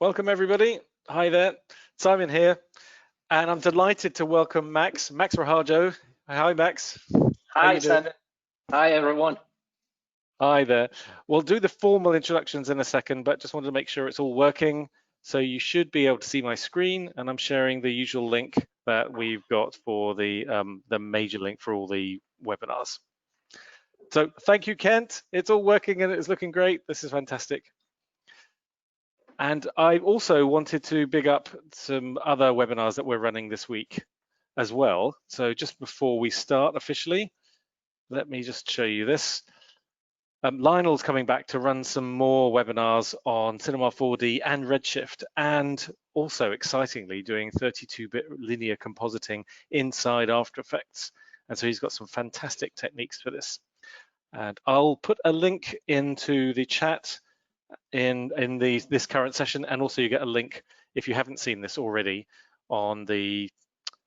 Welcome everybody. Hi there, Simon here, and I'm delighted to welcome Max Raharjo. Hi Max. Hi Simon. Hi everyone. Hi there. We'll do the formal introductions in a second, but just wanted to make sure it's all working. So you should be able to see my screen, and I'm sharing the usual link that we've got for the major link for all the webinars. So thank you, Kent. It's all working and it's looking great. This is fantastic. And I also wanted to big up some other webinars that we're running this week as well. So just before we start officially, let me just show you this. Lionel's coming back to run some more webinars on Cinema 4D and Redshift, and also excitingly doing 32-bit linear compositing inside After Effects. And so he's got some fantastic techniques for this. And I'll put a link into the chat in this current session, and also you get a link if you haven't seen this already on the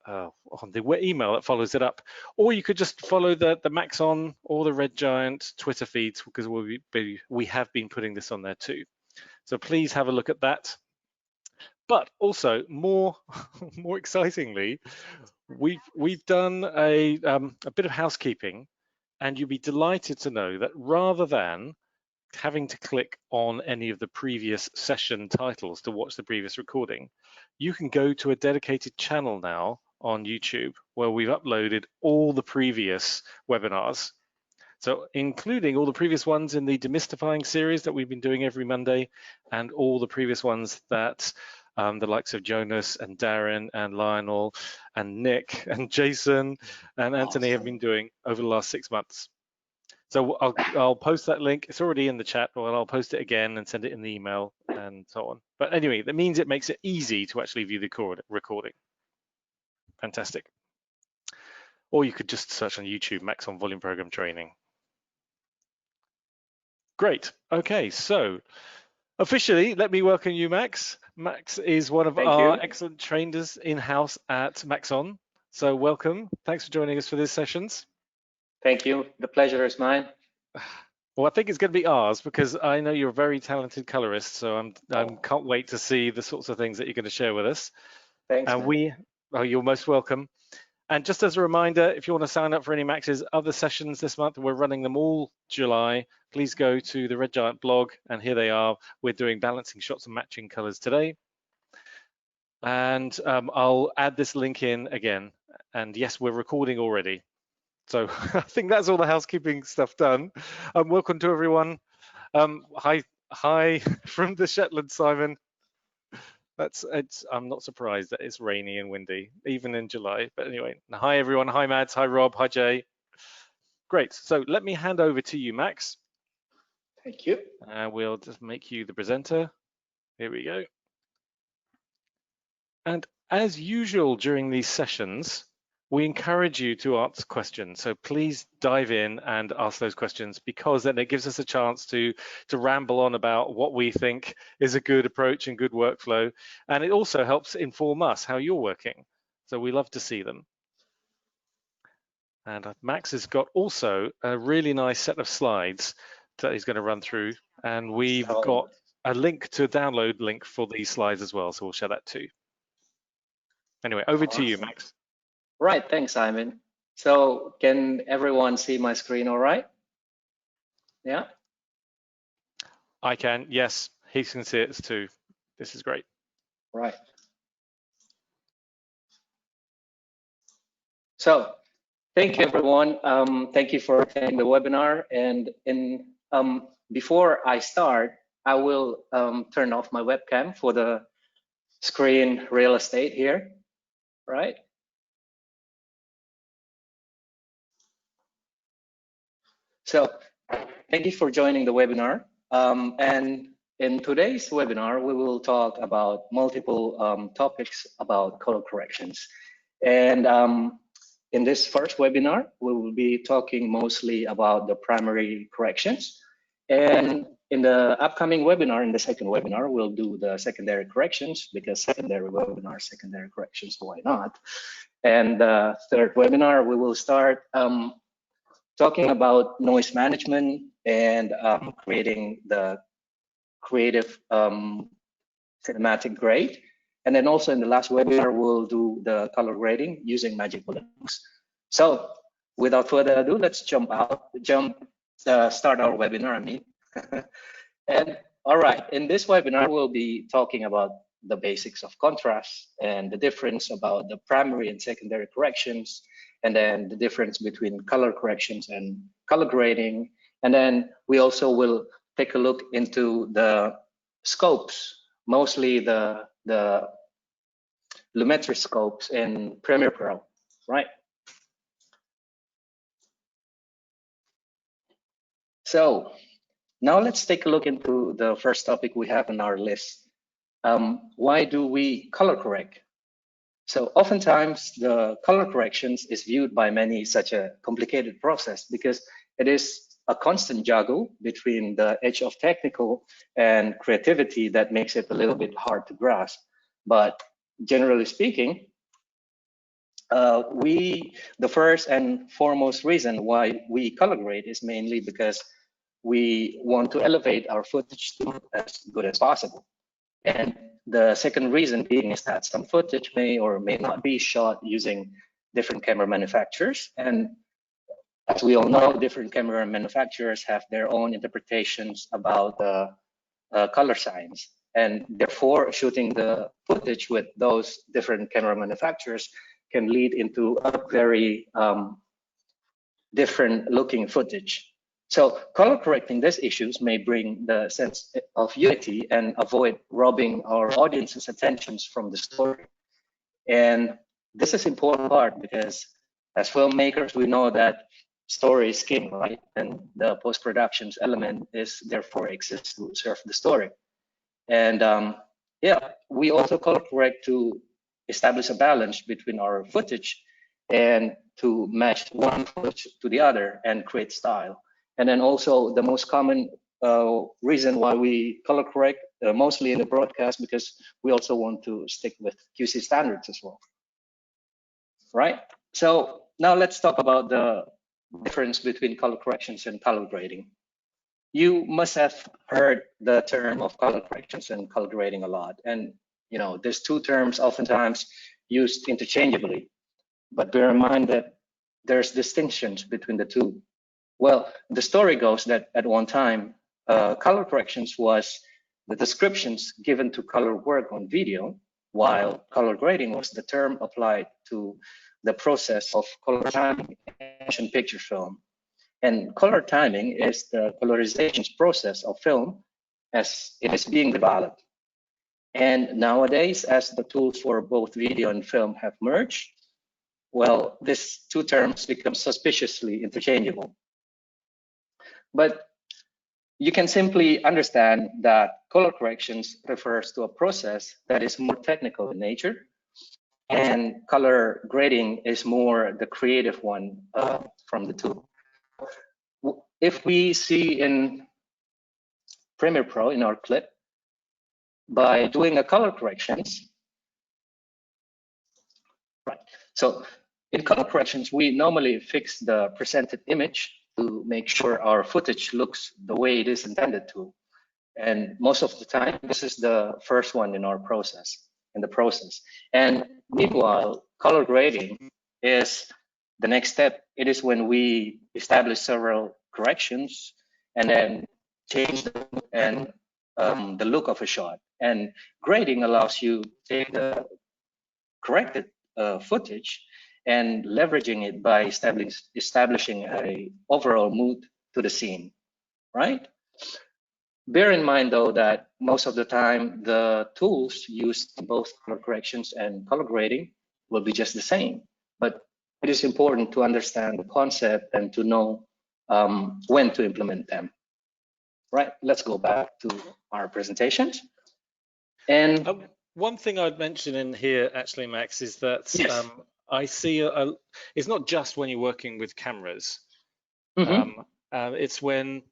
email that follows it up, or you could just follow the Maxon or the Red Giant Twitter feeds, because we have been putting this on there too. So please have a look at that. But also more excitingly, we've done a bit of housekeeping, and you'll be delighted to know that rather than having to click on any of the previous session titles to watch the previous recording, you can go to a dedicated channel now on YouTube where we've uploaded all the previous webinars. So including all the previous ones in the Demystifying series that we've been doing every Monday, and all the previous ones that the likes of Jonas and Darren and Lionel and Nick and Jason and Anthony have been doing over the last 6 months. So I'll post that link. It's already in the chat, or I'll post it again and send it in the email and so on. But anyway, that means it makes it easy to actually view the recording. Fantastic. Or you could just search on YouTube, Maxon Volume Program Training. Great. Okay, so officially, let me welcome you, Max. Max is one of our excellent trainers in-house at Maxon. So welcome. Thanks for joining us for these sessions. Thank you. The pleasure is mine. Well, I think it's going to be ours, because I know you're a very talented colorist, so I can't wait to see the sorts of things that you're going to share with us. Thanks. And you're most welcome. And just as a reminder, if you want to sign up for any Max's other sessions this month, we're running them all July. Please go to the Red Giant blog, and here they are. We're doing balancing shots and matching colors today. And I'll add this link in again. And yes, we're recording already. So I think that's all the housekeeping stuff done. Welcome to everyone. Hi from the Shetland, Simon. I'm not surprised that it's rainy and windy, even in July. But anyway, hi everyone. Hi Mads. Hi Rob. Hi Jay. Great. So let me hand over to you, Max. Thank you. We'll just make you the presenter. Here we go. And as usual during these sessions, we encourage you to ask questions. So please dive in and ask those questions, because then it gives us a chance to ramble on about what we think is a good approach and good workflow. And it also helps inform us how you're working. So we love to see them. And Max has got also a really nice set of slides that he's going to run through. And we've got a link to a download link for these slides as well. So we'll share that too. Anyway, over to you, Max. Right, thanks, Simon. So can everyone see my screen all right? Yeah? I can, yes. He can see it too. This is great. Right. So thank you, everyone. Thank you for attending the webinar. And before I start, I will turn off my webcam for the screen real estate here, right? So thank you for joining the webinar. And in today's webinar, we will talk about multiple topics about color corrections. And in this first webinar, we will be talking mostly about the primary corrections. And in the upcoming webinar, in the second webinar, we'll do the secondary corrections, because secondary webinar, secondary corrections, why not? And the third webinar, we will start talking about noise management and creating the creative cinematic grade. And then also in the last webinar, we'll do the color grading using Magic Bullet. So without further ado, let's start our webinar, I mean. And all right, in this webinar, we'll be talking about the basics of contrast and the difference about the primary and secondary corrections, and then the difference between color corrections and color grading. And then we also will take a look into the scopes, mostly the Lumetri scopes in Premiere Pro, right? So now let's take a look into the first topic we have on our list. Why do we color correct? So oftentimes the color corrections is viewed by many such a complicated process because it is a constant juggle between the edge of technical and creativity that makes it a little bit hard to grasp. But generally speaking, the first and foremost reason why we color grade is mainly because we want to elevate our footage to as good as possible. And the second reason being is that some footage may or may not be shot using different camera manufacturers. And as we all know, different camera manufacturers have their own interpretations about the color science. And therefore, shooting the footage with those different camera manufacturers can lead into a very different looking footage. So color correcting these issues may bring the sense of unity and avoid robbing our audience's attentions from the story. And this is important part because as filmmakers, we know that story is king, right? And the post-productions element is therefore exists to serve the story. And yeah, we also color correct to establish a balance between our footage and to match one footage to the other and create style. And then also the most common reason why we color correct, mostly in the broadcast, because we also want to stick with QC standards as well, right? So now let's talk about the difference between color corrections and color grading. You must have heard the term of color corrections and color grading a lot. And you know, these two terms oftentimes used interchangeably, but bear in mind that there's distinctions between the two. Well, the story goes that at one time, color corrections was the descriptions given to color work on video, while color grading was the term applied to the process of color timing in motion picture film. And color timing is the colorization process of film as it is being developed. And nowadays, as the tools for both video and film have merged, well, these two terms become suspiciously interchangeable. But you can simply understand that color corrections refers to a process that is more technical in nature, and color grading is more the creative one from the two. If we see in Premiere Pro in our clip, by doing a color corrections, right? So in color corrections, we normally fix the presented image to make sure our footage looks the way it is intended to. And most of the time, this is the first one in our process, And meanwhile, color grading is the next step. It is when we establish several corrections and then change them and the look of a shot. And grading allows you to take the corrected footage and leveraging it by establishing a overall mood to the scene, right? Bear in mind, though, that most of the time, the tools used in both color corrections and color grading will be just the same. But it is important to understand the concept and to know when to implement them. Right, let's go back to our presentations. And one thing I'd mention in here, actually, Max, is that yes. I see it's not just when you're working with cameras. It's when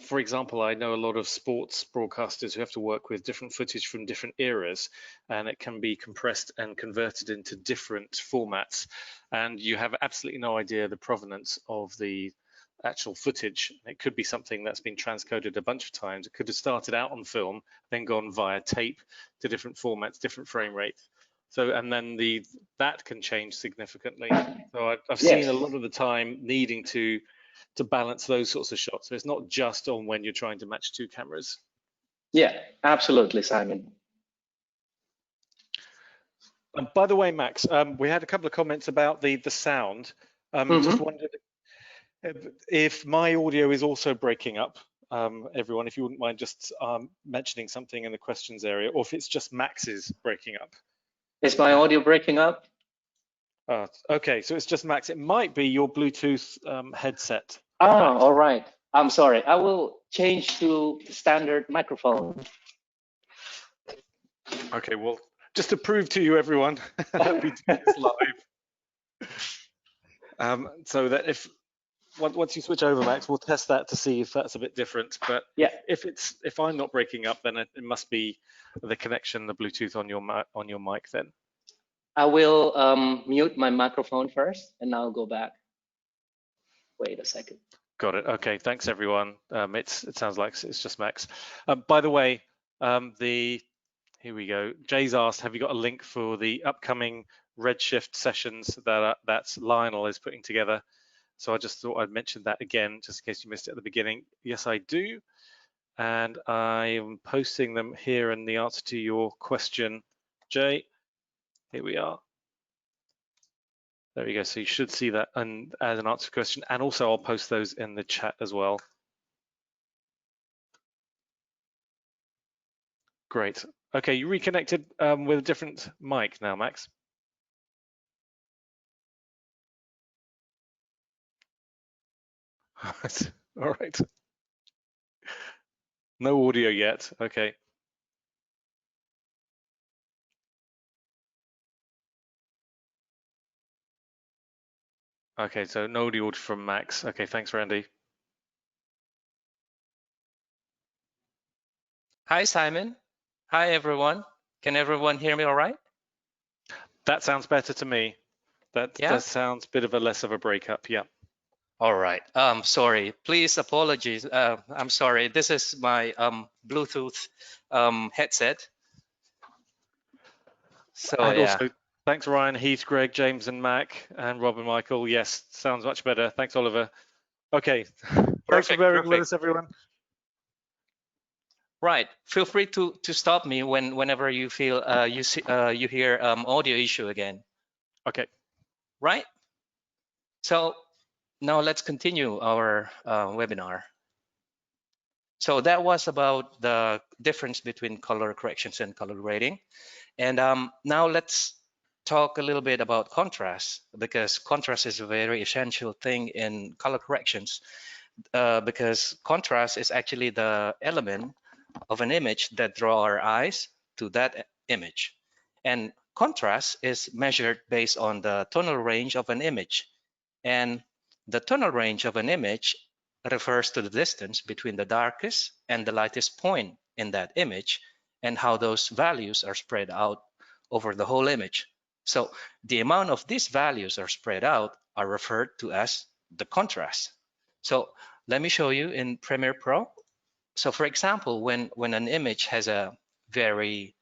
for example, I know a lot of sports broadcasters who have to work with different footage from different eras, and it can be compressed and converted into different formats, and you have absolutely no idea the provenance of the actual footage. It could be something that's been transcoded a bunch of times. It could have started out on film, then gone via tape to different formats, different frame rates. So, and then that can change significantly. So I've seen a lot of the time needing to balance those sorts of shots. So it's not just on when you're trying to match two cameras. Yeah, absolutely, Simon. By the way, Max, we had a couple of comments about the sound. Just wondered if my audio is also breaking up. Everyone, if you wouldn't mind just mentioning something in the questions area, or if it's just Max's breaking up. Is my audio breaking up? Okay, so it's just Max. It might be your Bluetooth headset. Ah, all right. I'm sorry. I will change to standard microphone. Okay, well, just to prove to you, everyone, that we do this live. So that once you switch over, Max, we'll test that to see if that's a bit different. But yeah, if I'm not breaking up, then it must be the connection, the Bluetooth on your mic then. I will mute my microphone first, and I'll go back. Wait a second. Got it. Okay, thanks everyone. It sounds like it's just Max. By the way, here we go. Jay's asked, have you got a link for the upcoming Redshift sessions that Lionel is putting together? So I just thought I'd mention that again, just in case you missed it at the beginning. Yes, I do. And I am posting them here in the answer to your question, Jay. Here we are. There we go. So you should see that as an answer to the question. And also I'll post those in the chat as well. Great. Okay, you reconnected with a different mic now, Max. All right. No audio yet. Okay. Okay, so no audio from Max. Okay, thanks, Randy. Hi, Simon. Hi, everyone. Can everyone hear me all right? That sounds better to me. That sounds a bit of a less of a breakup. Yeah. All right. Sorry. Please apologies. I'm sorry. This is my Bluetooth headset. So and also, thanks Ryan, Heath, Greg, James, and Mac, and Rob and Michael. Yes, sounds much better. Thanks, Oliver. Okay. Thanks for bearing with us, everyone. Right. Feel free to stop me whenever you feel you hear audio issue again. Okay. Right. So now let's continue our webinar. So that was about the difference between color corrections and color grading. And now let's talk a little bit about contrast, because contrast is a very essential thing in color corrections, because contrast is actually the element of an image that draw our eyes to that image. And contrast is measured based on the tonal range of an image. And the tonal range of an image refers to the distance between the darkest and the lightest point in that image, and how those values are spread out over the whole image. So the amount of these values are spread out are referred to as the contrast. So let me show you in Premiere Pro. So for example, when an image has a very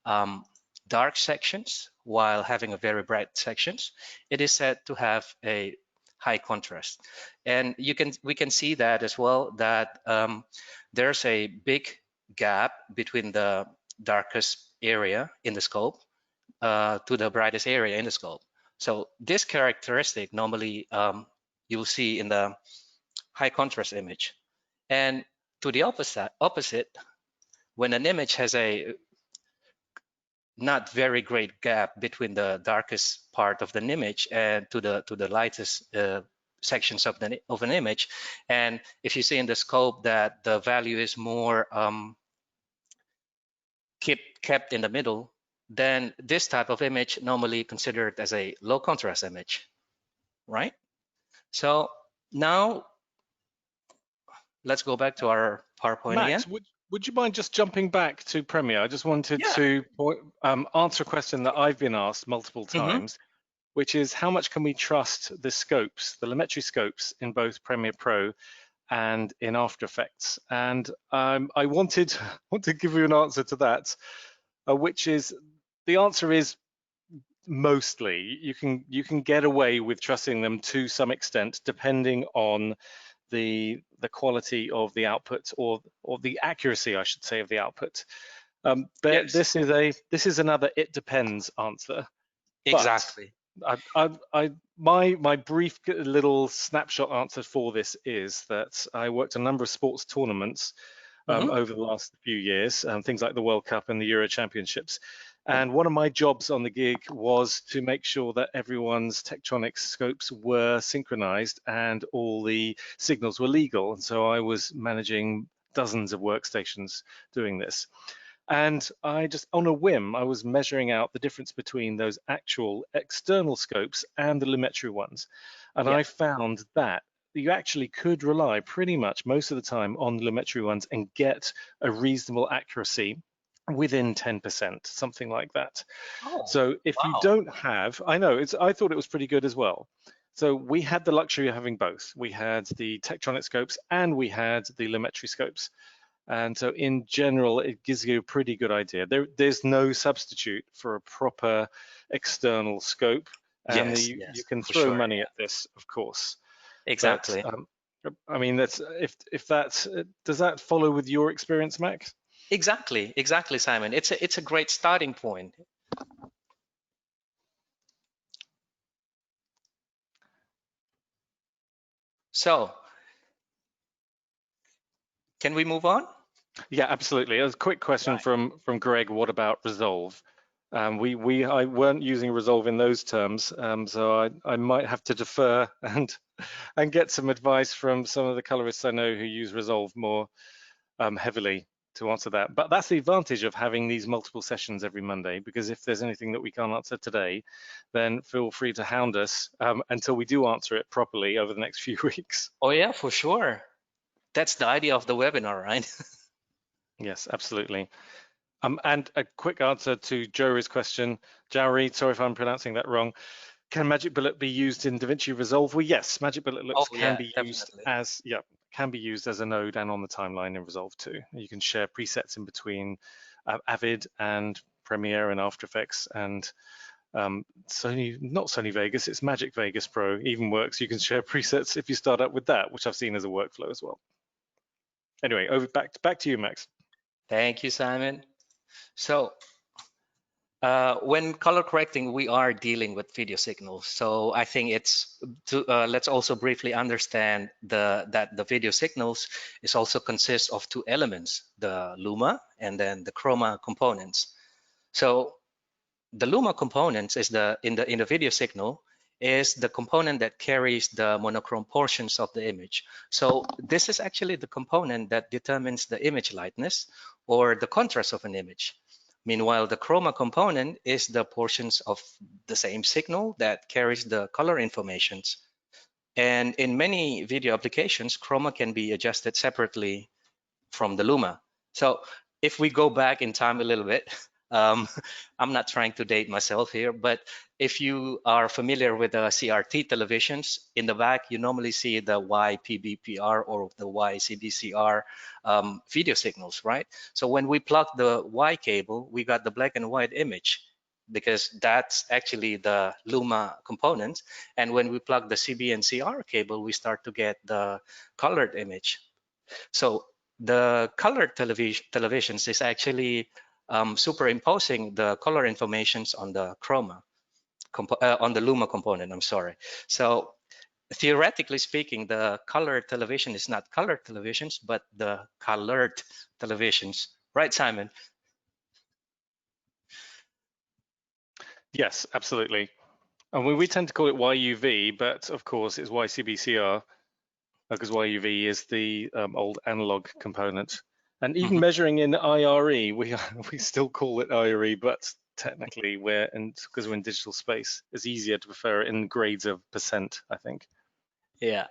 dark sections while having a very bright sections, it is said to have a high contrast. And we can see that as well, that there's a big gap between the darkest area in the scope to the brightest area in the scope. So this characteristic normally you'll see in the high contrast image. And to the opposite, when an image has a not very great gap between the darkest part of the image and to the lightest sections of an image, and if you see in the scope that the value is more kept in the middle, then this type of image normally considered as a low contrast image, right? So now let's go back to our PowerPoint Max, again. Would you mind just jumping back to Premiere? I just wanted to answer a question that I've been asked multiple times, which is how much can we trust the scopes, the Lumetri scopes in both Premiere Pro and in After Effects. And I wanted to give you an answer to that, which is, the answer is mostly. You can get away with trusting them to some extent, depending on the quality of the output, or the accuracy, I should say, of the output. But Yes. this is another it depends answer. Exactly. But my brief little snapshot answer for this is that I worked a number of sports tournaments over the last few years, things like the World Cup and the Euro Championships. And one of my jobs on the gig was to make sure that everyone's Tektronix scopes were synchronized and all the signals were legal. And so I was managing dozens of workstations doing this. And I just, on a whim, I was measuring out the difference between those actual external scopes and the Lumetri ones. And I found that you actually could rely pretty much most of the time on the Lumetri ones and get a reasonable accuracy within 10%, something like that. Oh, so if you don't have, I thought it was pretty good as well. So we had the luxury of having both. We had the Tektronix scopes and we had the Lumetri scopes. And so in general, it gives you a pretty good idea. There's no substitute for a proper external scope. And you can throw money at this, of course. Exactly. But, I mean, that's if that's, does that follow with your experience, Max? Exactly, Simon. It's a great starting point. So, can we move on? Yeah, absolutely. A quick question from Greg. What about Resolve? I weren't using Resolve in those terms, so I might have to defer and get some advice from some of the colorists I know who use Resolve more heavily to answer that. But that's the advantage of having these multiple sessions every Monday, because if there's anything that we can't answer today, then feel free to hound us until we do answer it properly over the next few weeks. Oh yeah, for sure. That's the idea of the webinar, right? Yes, absolutely. And a quick answer to Jory's question. Jory, sorry if I'm pronouncing that wrong. Can Magic Bullet be used in DaVinci Resolve? Well, yes, Magic Bullet looks can be used as a node and on the timeline in Resolve too. You can share presets in between Avid and Premiere and After Effects, and not Sony Vegas, it's Magic Vegas Pro even works. You can share presets if you start up with that, which I've seen as a workflow as well. Anyway, back to you, Max. Thank you, Simon. So when color correcting, we are dealing with video signals. So I think it's let's also briefly understand that the video signals is also consists of two elements: the Luma and then the Chroma components. So the Luma components is in the video signal is the component that carries the monochrome portions of the image. So this is actually the component that determines the image lightness or the contrast of an image. Meanwhile, the Chroma component is the portions of the same signal that carries the color informations. And in many video applications, Chroma can be adjusted separately from the Luma. So if we go back in time a little bit, I'm not trying to date myself here, but if you are familiar with the CRT televisions, in the back, you normally see the YPBPR or the YCBCR video signals, right? So when we plug the Y cable, we got the black and white image because that's actually the Luma component. And when we plug the CB and CR cable, we start to get the colored image. So the colored televisions is actually superimposing the color informations on the Chroma, on the Luma component, I'm sorry. So theoretically speaking, the color television is not colored televisions, but the colored televisions. Right, Simon? Yes, absolutely. And we tend to call it YUV, but of course it's YCBCR because YUV is the old analog component. And even measuring in IRE, we still call it IRE, but technically because we're in digital space, it's easier to prefer it in grades of percent, I think. Yeah.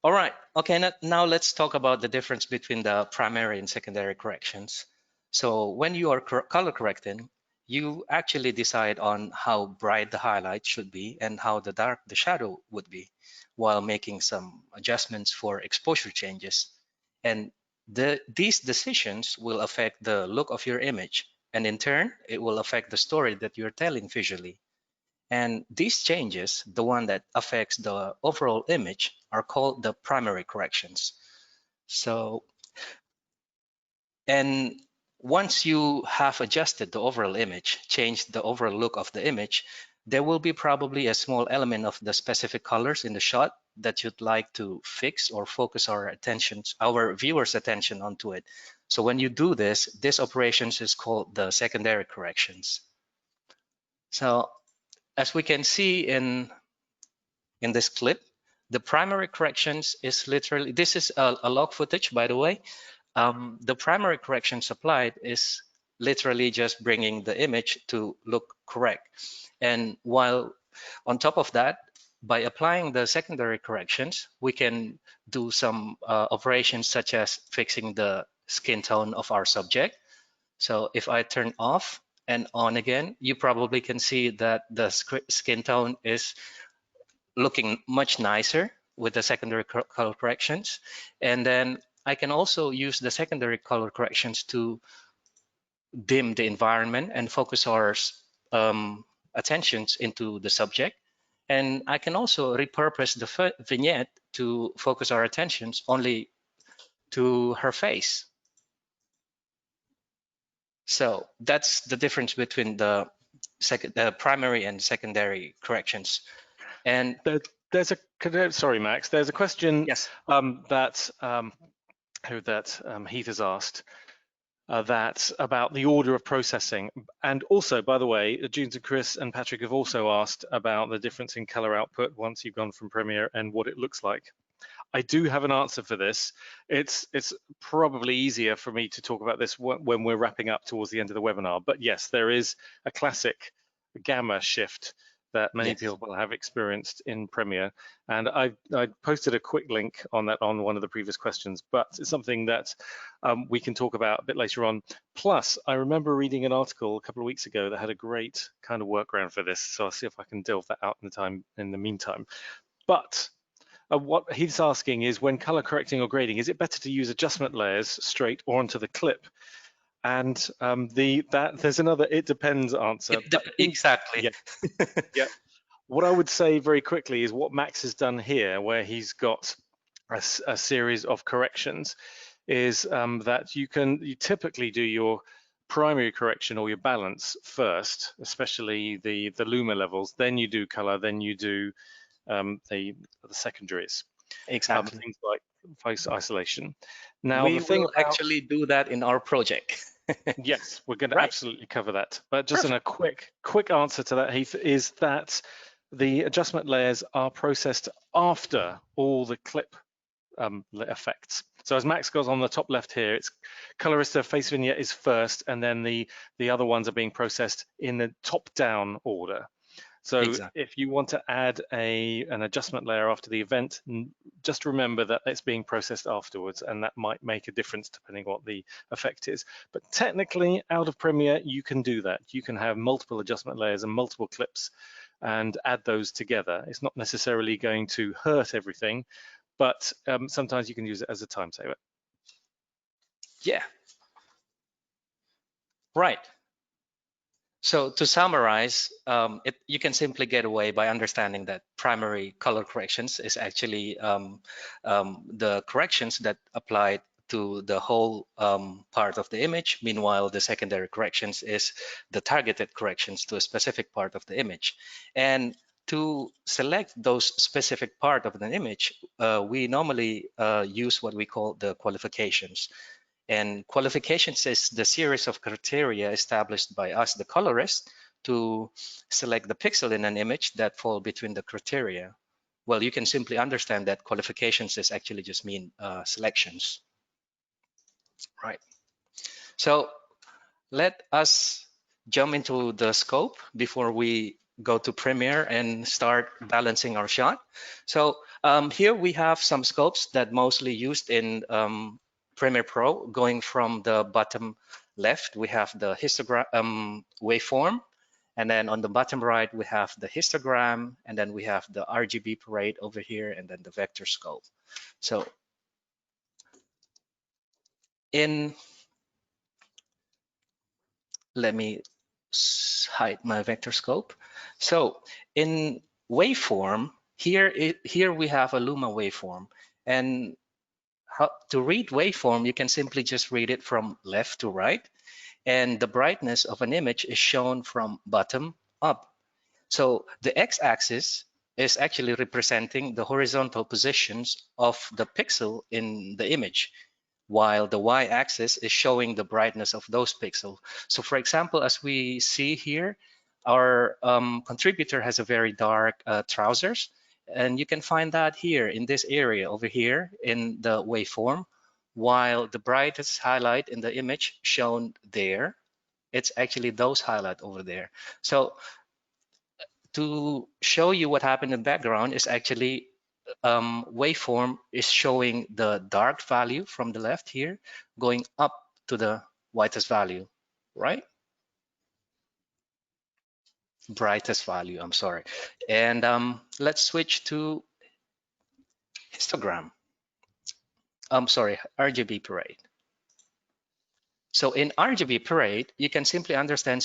All right. Okay. Now let's talk about the difference between the primary and secondary corrections. So when you are color correcting, you actually decide on how bright the highlight should be and how the dark the shadow would be, while making some adjustments for exposure changes. And these decisions will affect the look of your image, and in turn, it will affect the story that you're telling visually. And these changes, the one that affects the overall image, are called the primary corrections. So, and once you have adjusted the overall image, changed the overall look of the image, there will be probably a small element of the specific colors in the shot that you'd like to fix or focus our viewers' attention onto it. So when you do this operations is called the secondary corrections. So as we can see in this clip, the primary corrections is literally, this is a log footage, by the way. The primary corrections applied is literally just bringing the image to look correct. And while on top of that, by applying the secondary corrections, we can do some operations such as fixing the skin tone of our subject. So if I turn off and on again, you probably can see that the skin tone is looking much nicer with the secondary color corrections. And then I can also use the secondary color corrections to dim the environment and focus our attentions into the subject. And I can also repurpose the vignette to focus our attentions only to her face. So that's the difference between the primary and secondary corrections. And there's a sorry, Max. There's a question yes. that Heath has asked that about the order of processing, and also, by the way, Junes and Chris and Patrick have also asked about the difference in color output once you've gone from Premiere and what it looks like. I do have an answer for this. It's probably easier for me to talk about this when we're wrapping up towards the end of the webinar. But yes, there is a classic gamma shift that many people have experienced in Premiere, and I posted a quick link on that on one of the previous questions, but it's something that we can talk about a bit later on. Plus, I remember reading an article a couple of weeks ago that had a great kind of workaround for this, so I'll see if I can delve that out in the meantime. But what he's asking is, when color correcting or grading, is it better to use adjustment layers straight or onto the clip? And there's another "it depends" answer. Exactly. Yeah. What I would say very quickly is what Max has done here, where he's got a series of corrections, is that you typically do your primary correction or your balance first, especially the Luma levels. Then you do color. Then you do the secondaries. Exactly. Things like face isolation. Now, we will actually do that in our project. Yes, we're going to absolutely cover that. But just in a quick answer to that, Heath, is that the adjustment layers are processed after all the clip effects. So as Max goes on the top left here, it's Colorista face vignette is first, and then the other ones are being processed in the top-down order. So if you want to add an adjustment layer after the event, just remember that it's being processed afterwards, and that might make a difference depending on what the effect is. But technically, out of Premiere, you can do that. You can have multiple adjustment layers and multiple clips and add those together. It's not necessarily going to hurt everything, but sometimes you can use it as a time saver. Yeah. Right. So to summarize, you can simply get away by understanding that primary color corrections is actually the corrections that apply to the whole part of the image. Meanwhile, the secondary corrections is the targeted corrections to a specific part of the image. And to select those specific part of the image, we normally use what we call the qualifications. And qualifications is the series of criteria established by us, the colorist, to select the pixel in an image that fall between the criteria. Well, you can simply understand that qualifications is actually just mean selections. Right. So let us jump into the scope before we go to Premiere and start balancing our shot. So here we have some scopes that mostly used in Premiere Pro, going from the bottom left, we have the histogram waveform. And then on the bottom right, we have the histogram, and then we have the RGB parade over here, and then the vector scope. So let me hide my vector scope. So in waveform, here we have a Luma waveform. And to read waveform, you can simply just read it from left to right. And the brightness of an image is shown from bottom up. So the x-axis is actually representing the horizontal positions of the pixel in the image, while the y-axis is showing the brightness of those pixels. So for example, as we see here, our contributor has a very dark trousers, and you can find that here in this area over here in the waveform, while the brightest highlight in the image shown there, it's actually those highlight over there. So to show you what happened in the background is actually waveform is showing the dark value from the left here going up to the whitest value, right? Brightest value, I'm sorry. And let's switch to histogram. I'm sorry, RGB parade. So in RGB parade, you can simply understand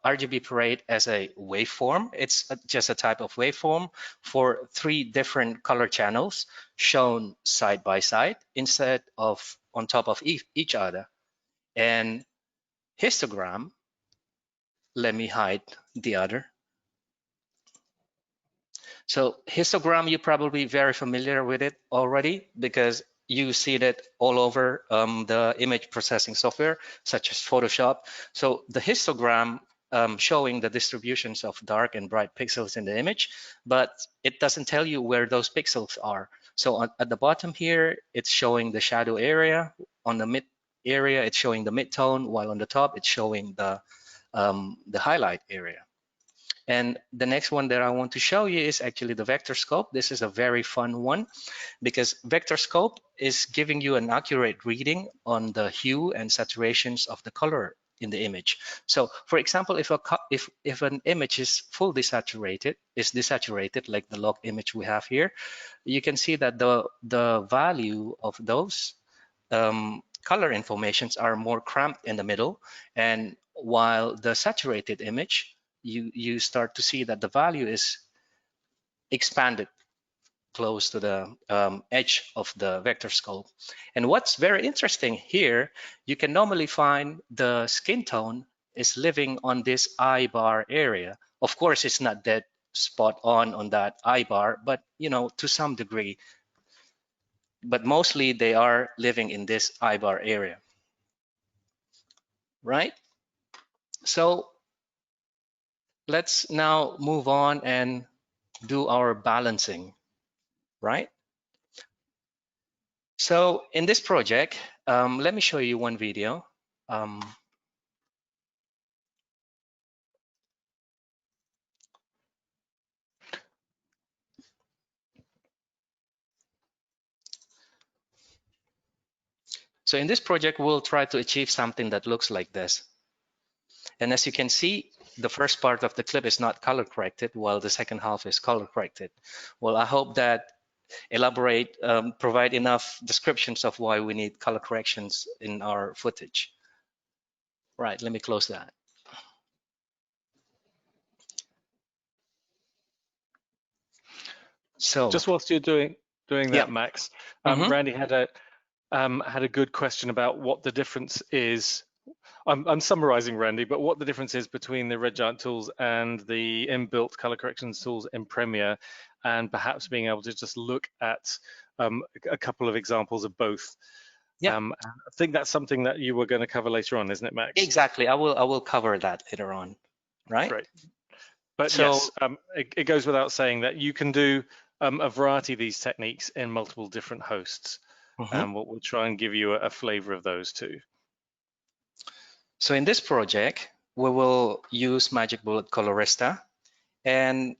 RGB parade as a waveform. It's just a type of waveform for 3 different color channels shown side by side instead of on top of each other. And histogram, let me hide the other. So histogram, you're probably very familiar with it already because you see that all over the image processing software, such as Photoshop. So the histogram showing the distributions of dark and bright pixels in the image, but it doesn't tell you where those pixels are. So at the bottom here, it's showing the shadow area. On the mid area, it's showing the midtone, while on the top, it's showing the highlight area. And the next one that I want to show you is actually the vector scope. This is a very fun one because vector scope is giving you an accurate reading on the hue and saturations of the color in the image. So for example, if an image is fully desaturated, like the log image we have here, you can see that the value of those color informations are more cramped in the middle, and while the saturated image, you start to see that the value is expanded close to the edge of the vector scope. And what's very interesting here, you can normally find the skin tone is living on this eye bar area. Of course, it's not dead spot on that eye bar, but to some degree. But mostly they are living in this eye bar area, right? So let's now move on and do our balancing, right? So in this project, let me show you one video. So in this project, we'll try to achieve something that looks like this. And as you can see, the first part of the clip is not color corrected, while the second half is color corrected. Well, I hope that provide enough descriptions of why we need color corrections in our footage. Right, let me close that. So just whilst you're doing that, yeah. Max, Randy had a good question about what the difference is. I'm summarizing, Randy, but what the difference is between the Red Giant tools and the inbuilt color corrections tools in Premiere, and perhaps being able to just look at a couple of examples of both. Yeah. I think that's something that you were going to cover later on, isn't it, Max? Exactly. I will cover that later on, right? Great. But so, yes, it goes without saying that you can do a variety of these techniques in multiple different hosts. We'll try and give you a flavor of those too. So in this project, we will use Magic Bullet Colorista, and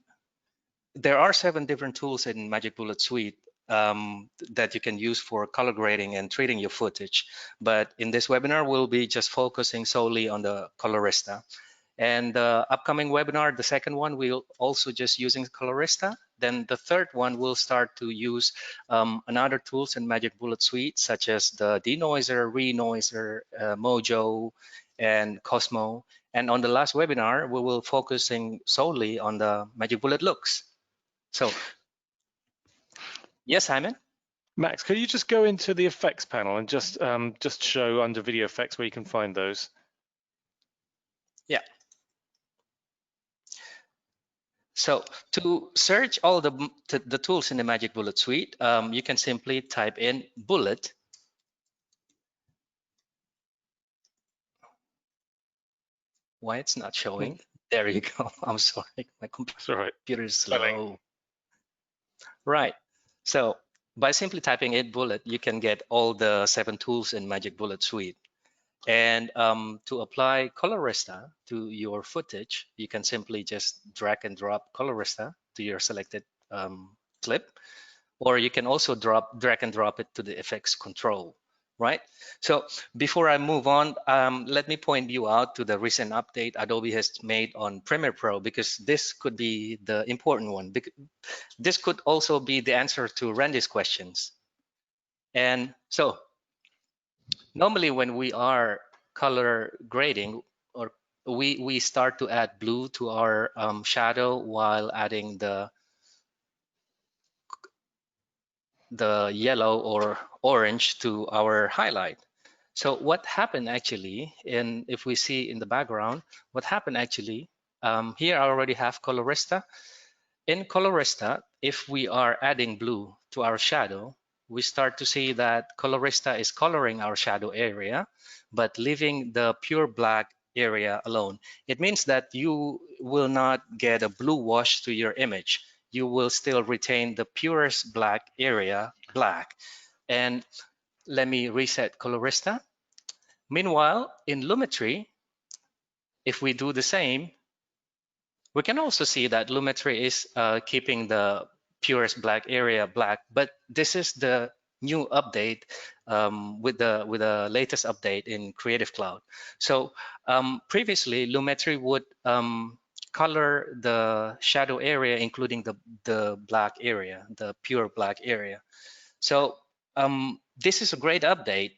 there are 7 different tools in Magic Bullet Suite. that you can use for color grading and treating your footage. But in this webinar, we'll be just focusing solely on the Colorista. And the upcoming webinar, the second one, we'll also just using Colorista. Then the third one, we'll start to use another tools in Magic Bullet Suite, such as the denoiser, renoiser, Mojo, and Cosmo. And on the last webinar, we will focusing solely on the Magic Bullet looks. So, yes, Simon? Max, could you just go into the effects panel and just show under video effects where you can find those? Yeah. So to search all the tools in the Magic Bullet Suite, you can simply type in bullet. Why it's not showing? There you go. I'm sorry, my computer is slow. Right. So by simply typing in bullet, you can get all the 7 tools in Magic Bullet Suite. And to apply Colorista to your footage, you can simply just drag and drop Colorista to your selected clip, or you can also drag and drop it to the effects control, right? So before I move on, let me point you out to the recent update Adobe has made on Premiere Pro, because this could be the important one. This could also be the answer to Randy's questions. And so normally when we are color grading, or we start to add blue to our shadow while adding the yellow or orange to our highlight. So what happened actually, and if we see in the background, what happened actually, here I already have Colorista. In Colorista, if we are adding blue to our shadow, we start to see that Colorista is coloring our shadow area, but leaving the pure black area alone. It means that you will not get a blue wash to your image. You will still retain the purest black area, black. And let me reset Colorista. Meanwhile, in Lumetri, if we do the same, we can also see that Lumetri is keeping the purest black area black, but this is the new update with the latest update in Creative Cloud. So previously, Lumetri would color the shadow area, including the black area, the pure black area. So this is a great update.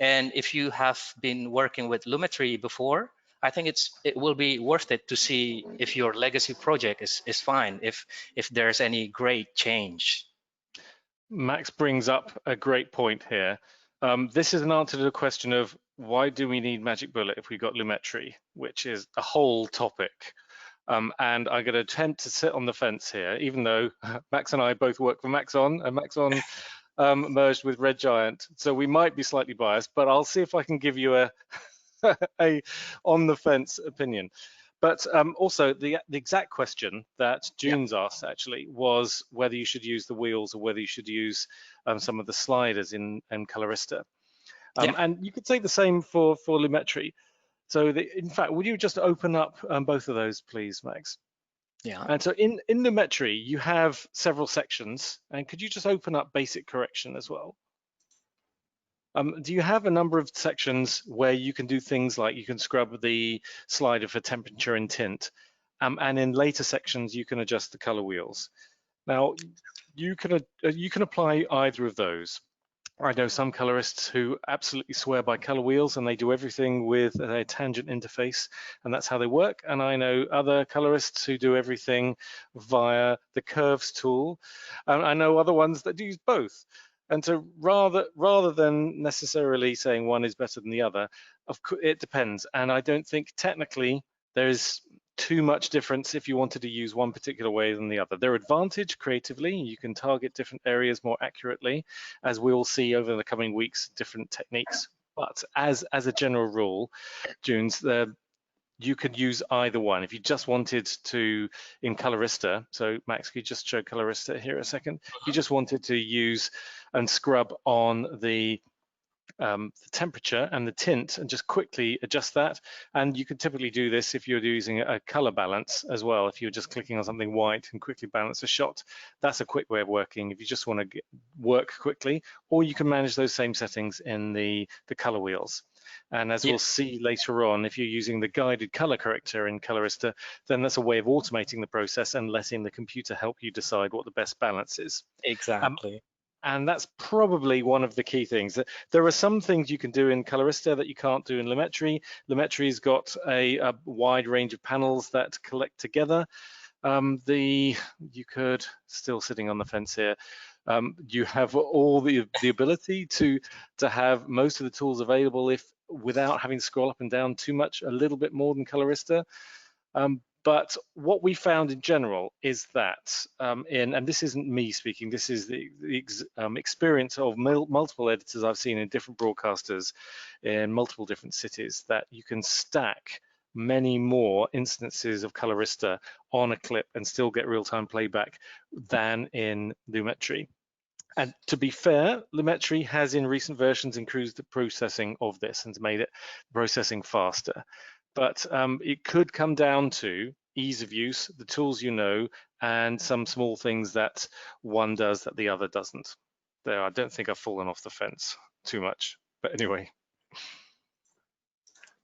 And if you have been working with Lumetri before, I think it will be worth it to see if your legacy project is fine, if there's any great change. Max brings up a great point here. This is an answer to the question of why do we need Magic Bullet if we've got Lumetri, which is a whole topic. And I'm going to attempt to sit on the fence here, even though Max and I both work for Maxon, and Maxon merged with Red Giant, so we might be slightly biased, but I'll see if I can give you a on the fence opinion. But also the exact question that June's asked actually was whether you should use the wheels or whether you should use some of the sliders in Colorista. And you could say the same for Lumetri. So in fact, would you just open up both of those, please, Max? Yeah. And so in Lumetri, you have several sections. And could you just open up basic correction as well? Do you have a number of sections where you can do things like you can scrub the slider for temperature and tint, and in later sections you can adjust the color wheels. Now you can apply either of those. I know some colorists who absolutely swear by color wheels and they do everything with a tangent interface, and that's how they work. And I know other colorists who do everything via the curves tool. I know other ones that do use both. And so rather than necessarily saying one is better than the other, of course it depends. And I don't think technically there is too much difference if you wanted to use one particular way than the other. Their advantage creatively, you can target different areas more accurately, as we will see over the coming weeks, different techniques. But as a general rule, Junes, you could use either one. If you just wanted to, in Colorista, so Max, could you just show Colorista here a second? If you just wanted to use and scrub on the the temperature and the tint and just quickly adjust that. And you can typically do this if you're using a color balance as well. If you're just clicking on something white and quickly balance a shot, that's a quick way of working if you just want to work quickly, or you can manage those same settings in the color wheels. And as we'll see later on, if you're using the guided color corrector in Colorista, then that's a way of automating the process and letting the computer help you decide what the best balance is. Exactly. And that's probably one of the key things. There are some things you can do in Colorista that you can't do in Lumetri. Lumetri's got a wide range of panels that collect together. You could, still sitting on the fence here, you have all the ability to have most of the tools available without having to scroll up and down too much, a little bit more than Colorista. But what we found in general is that, and this isn't me speaking, this is the experience of multiple editors I've seen in different broadcasters in multiple different cities, that you can stack many more instances of Colorista on a clip and still get real-time playback than in Lumetri. And to be fair, Lumetri has in recent versions improved the processing of this and made it processing faster. But it could come down to ease of use, the tools you know, and some small things that one does that the other doesn't. There, I don't think I've fallen off the fence too much, but anyway.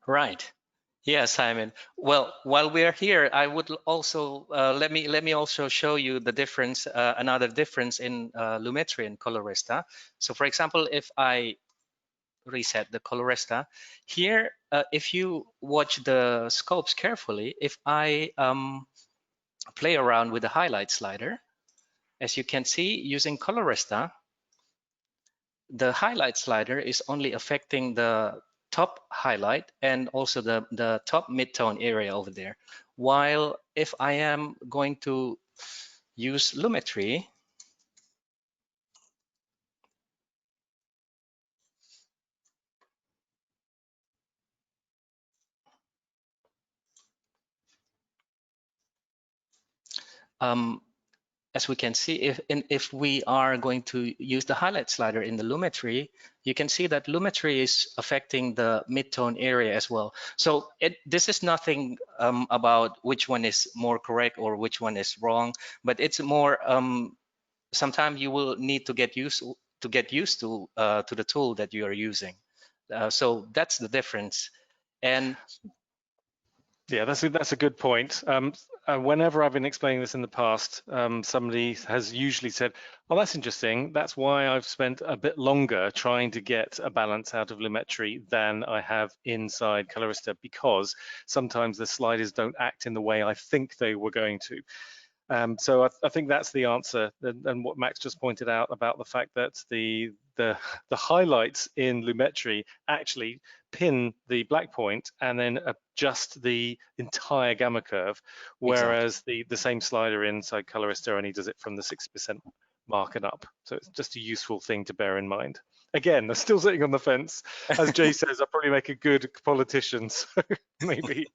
Right. Yeah, Simon. Well, while we're here, I would also let me also show you the difference, another difference in Lumetri and Colorista. So, for example, if I reset the Colorista here, if you watch the scopes carefully, if I play around with the highlight slider, as you can see, using Colorista, the highlight slider is only affecting the top highlight and also the top mid-tone area over there. While if I am going to use Lumetri, as we can see, if we are going to use the highlight slider in the Lumetri, you can see that Lumetri is affecting the mid-tone area as well. So this is nothing about which one is more correct or which one is wrong, but it's more, sometimes you will need to get used to the tool that you are using. So that's the difference. And yeah, that's a good point. Whenever I've been explaining this in the past, somebody has usually said, "Oh, that's interesting. That's why I've spent a bit longer trying to get a balance out of Lumetri than I have inside Colorista, because sometimes the sliders don't act in the way I think they were going to." So I think that's the answer, and what Max just pointed out about the fact that the highlights in Lumetri actually pin the black point and then adjust the entire gamma curve, whereas exactly. the same slider inside Colorista only does it from the 60% mark and up. So it's just a useful thing to bear in mind. Again, I'm still sitting on the fence. As Jay says, I'll probably make a good politician, so maybe.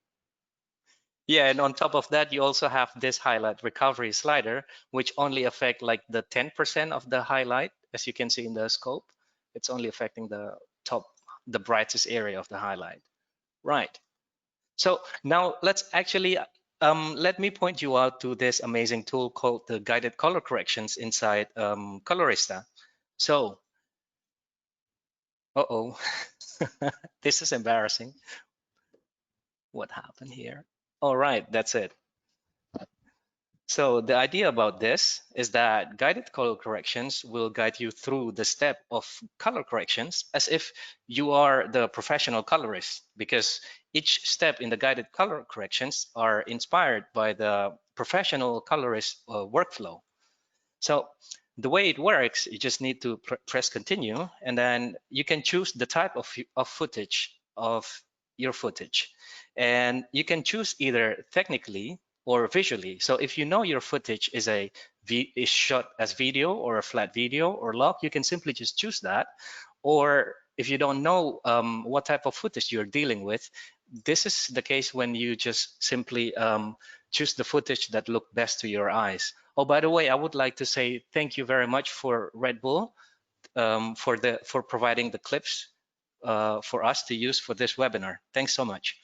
Yeah, and on top of that, you also have this highlight recovery slider, which only affect like the 10% of the highlight, as you can see in the scope. It's only affecting the top, the brightest area of the highlight. Right. So now let's actually, let me point you out to this amazing tool called the guided color corrections inside Colorista. So, uh-oh, this is embarrassing. What happened here? All right, that's it. So the idea about this is that guided color corrections will guide you through the step of color corrections as if you are the professional colorist, because each step in the guided color corrections are inspired by the professional colorist workflow. So the way it works, you just need to press continue, and then you can choose the type of footage of your footage. And you can choose either technically or visually. So if you know your footage is shot as video or a flat video or log, you can simply just choose that. Or if you don't know what type of footage you're dealing with, this is the case when you just simply choose the footage that look best to your eyes. Oh, by the way, I would like to say thank you very much for Red Bull for providing the clips for us to use for this webinar. Thanks so much.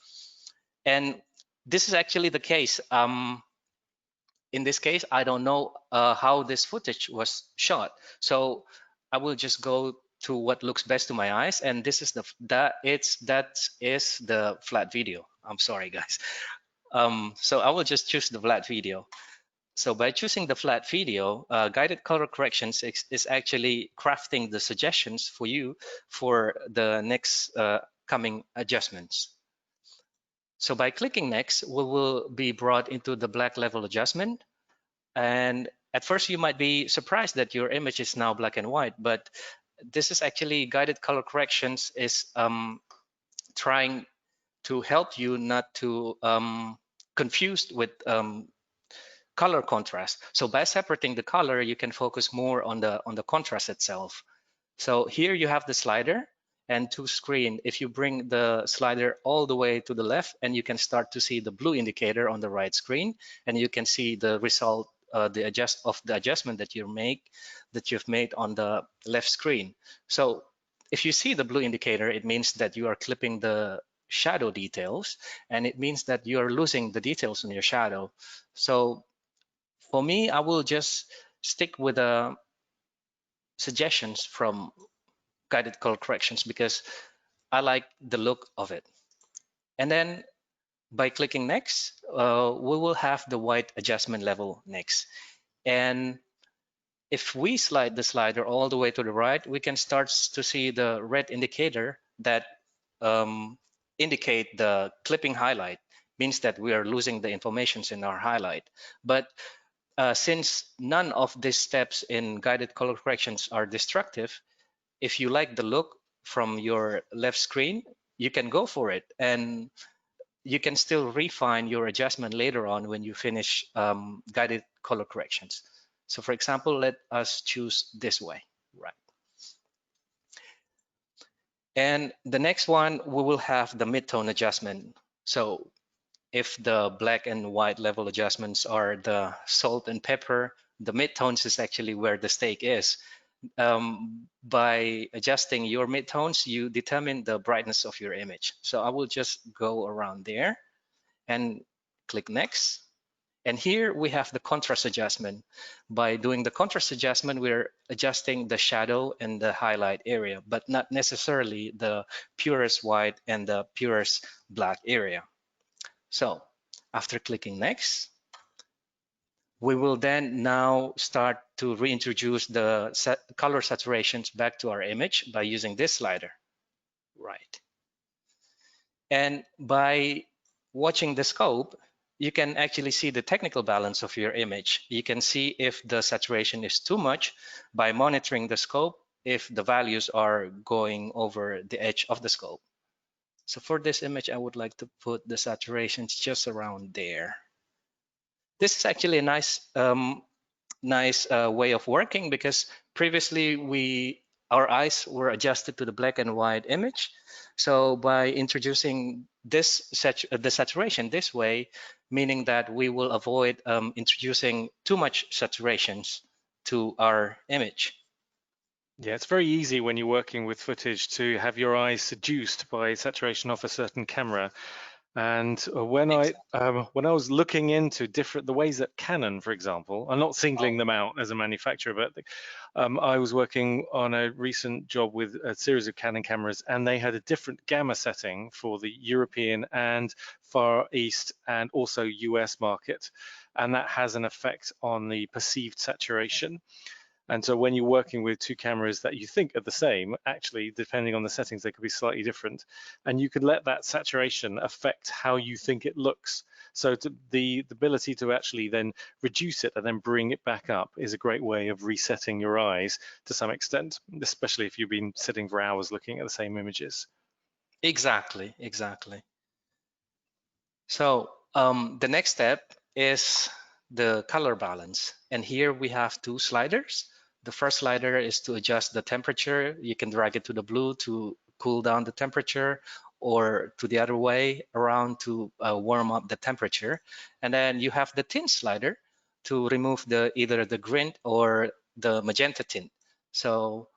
And this is actually the case. In this case, I don't know how this footage was shot, so I will just go to what looks best to my eyes, and this is that is the flat video. I'm sorry, guys. So I will just choose the flat video. So by choosing the flat video, guided color corrections is actually crafting the suggestions for you for the next coming adjustments. So by clicking next, we will be brought into the black level adjustment. And at first you might be surprised that your image is now black and white, but this is actually guided color corrections is trying to help you not to confused with color contrast. So by separating the color, you can focus more on the contrast itself. So here you have the slider and to screen. If you bring the slider all the way to the left, and you can start to see the blue indicator on the right screen, and you can see the result, the adjustment that you've made on the left screen. So if you see the blue indicator, it means that you are clipping the shadow details, and it means that you are losing the details in your shadow. So for me, I will just stick with the suggestions from guided color corrections because I like the look of it. And then by clicking next, we will have the white adjustment level next. And if we slide the slider all the way to the right, we can start to see the red indicator that indicate the clipping highlight, means that we are losing the information in our highlight. But since none of these steps in guided color corrections are destructive, if you like the look from your left screen, you can go for it. And you can still refine your adjustment later on when you finish guided color corrections. So for example, let us choose this way, right? And the next one, we will have the midtone adjustment. So if the black and white level adjustments are the salt and pepper, the midtones is actually where the steak is. By adjusting your midtones, you determine the brightness of your image. So I will just go around there and click next. And here we have the contrast adjustment. By doing the contrast adjustment, we're adjusting the shadow and the highlight area, but not necessarily the purest white and the purest black area. So after clicking next, we will then now start to reintroduce the color saturations back to our image by using this slider, right? And by watching the scope, you can actually see the technical balance of your image. You can see if the saturation is too much by monitoring the scope, if the values are going over the edge of the scope. So for this image, I would like to put the saturations just around there. This is actually a nice way of working because previously our eyes were adjusted to the black and white image. So by introducing this the saturation this way, meaning that we will avoid introducing too much saturations to our image. Yeah, it's very easy when you're working with footage to have your eyes seduced by saturation off a certain camera. And when I was looking into the ways that Canon, for example, I'm not singling them out as a manufacturer, but I was working on a recent job with a series of Canon cameras, and they had a different gamma setting for the European and Far East and also US market, and that has an effect on the perceived saturation. And so when you're working with two cameras that you think are the same, actually, depending on the settings, they could be slightly different. And you can let that saturation affect how you think it looks. So the ability to actually then reduce it and then bring it back up is a great way of resetting your eyes to some extent, especially if you've been sitting for hours looking at the same images. Exactly, exactly. So the next step is the color balance. And here we have two sliders. The first slider is to adjust the temperature. You can drag it to the blue to cool down the temperature, or to the other way around to warm up the temperature. And then you have the tint slider to remove either the green or the magenta tint. So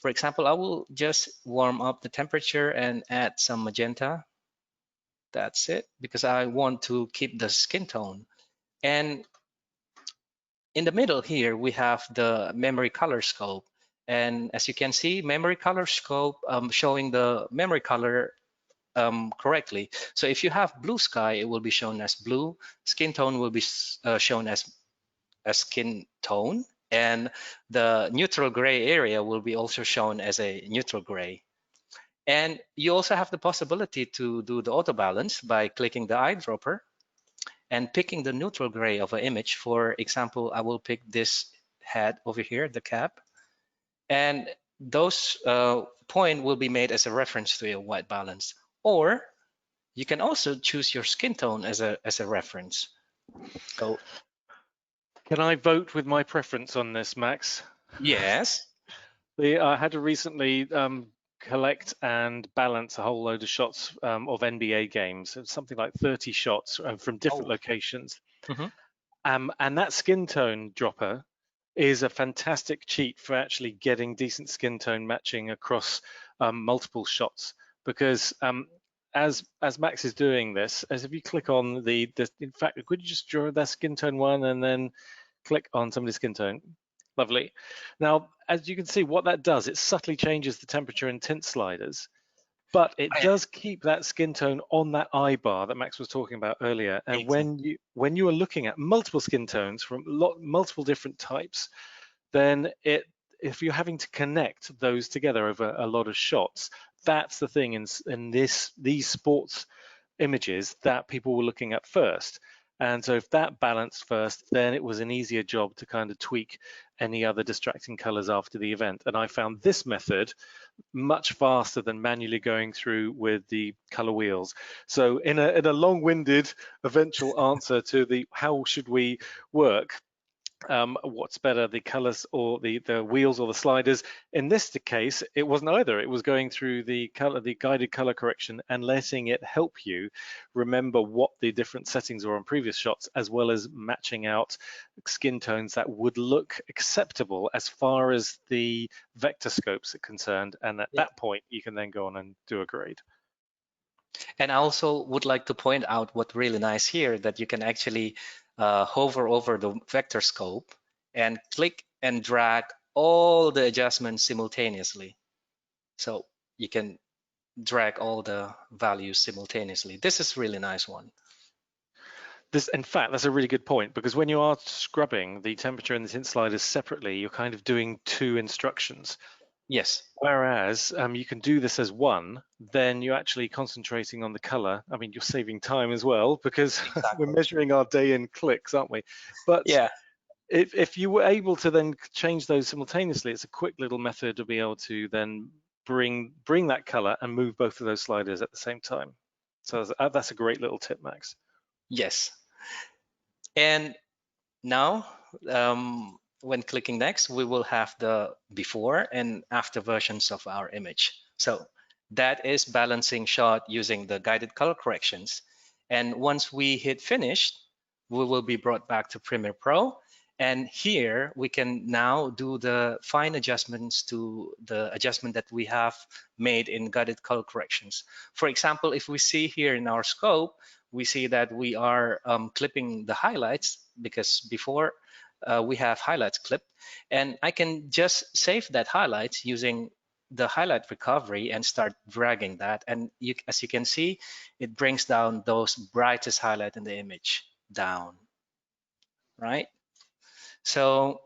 For example, I will just warm up the temperature and add some magenta. That's it, because I want to keep the skin tone. And in the middle here, we have the memory color scope. And as you can see, memory color scope showing the memory color correctly. So if you have blue sky, it will be shown as blue. Skin tone will be shown as a skin tone. And the neutral gray area will be also shown as a neutral gray. And you also have the possibility to do the auto balance by clicking the eyedropper and picking the neutral gray of an image. For example, I will pick this head over here, the cap, and those point will be made as a reference to your white balance. Or you can also choose your skin tone as a reference. So, can I vote with my preference on this, Max? yes. I had to recently collect and balance a whole load of shots of NBA games. It's something like 30 shots from different locations. And that skin tone dropper is a fantastic cheat for actually getting decent skin tone matching across multiple shots. Because as Max is doing this, as if you click on in fact, could you just draw that skin tone one and then click on somebody's skin tone? Lovely. Now, as you can see, what that does, it subtly changes the temperature and tint sliders, but it does keep that skin tone on that eye bar that Max was talking about earlier. And Exactly. when you are looking at multiple skin tones from multiple different types, then if you're having to connect those together over a lot of shots, that's the thing in these sports images that people were looking at first. And so if that balanced first, then it was an easier job to kind of tweak any other distracting colors after the event. And I found this method much faster than manually going through with the color wheels. So in a long-winded eventual answer to the how should we work, what's better, the colors or the wheels or the sliders? In this case, it wasn't either. It was going through the guided color correction and letting it help you remember what the different settings were on previous shots, as well as matching out skin tones that would look acceptable as far as the vector scopes are concerned. And at that point, you can then go on and do a grade. And I also would like to point out what's really nice here, that you can actually hover over the vector scope and click and drag all the adjustments simultaneously. So you can drag all the values simultaneously. This is really nice one. In fact, that's a really good point, because when you are scrubbing the temperature and the tint sliders separately, you're kind of doing two instructions. Yes. Whereas you can do this as one, then you're actually concentrating on the color. I mean, you're saving time as well, because we're measuring our day in clicks, aren't we? But yeah, if you were able to then change those simultaneously, it's a quick little method to be able to then bring that color and move both of those sliders at the same time. So that's a great little tip, Max. Yes. And now, when clicking next, we will have the before and after versions of our image. So that is balancing shot using the guided color corrections. And once we hit finish, we will be brought back to Premiere Pro. And here we can now do the fine adjustments to the adjustment that we have made in guided color corrections. For example, if we see here in our scope, we see that we are clipping the highlights, because before we have highlights clipped, and I can just save that highlights using the highlight recovery and start dragging that. And as you can see, it brings down those brightest highlight in the image down, right? So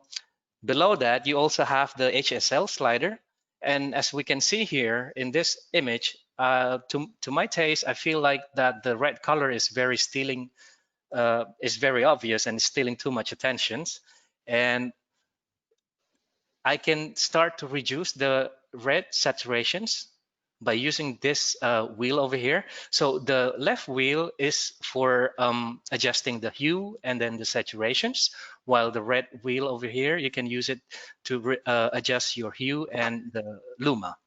below that, you also have the HSL slider. And as we can see here in this image, to my taste, I feel like that the red color is very very obvious and stealing too much attention. And I can start to reduce the red saturations by using this wheel over here. So the left wheel is for adjusting the hue and then the saturations, while the red wheel over here, you can use it to adjust your hue and the Luma.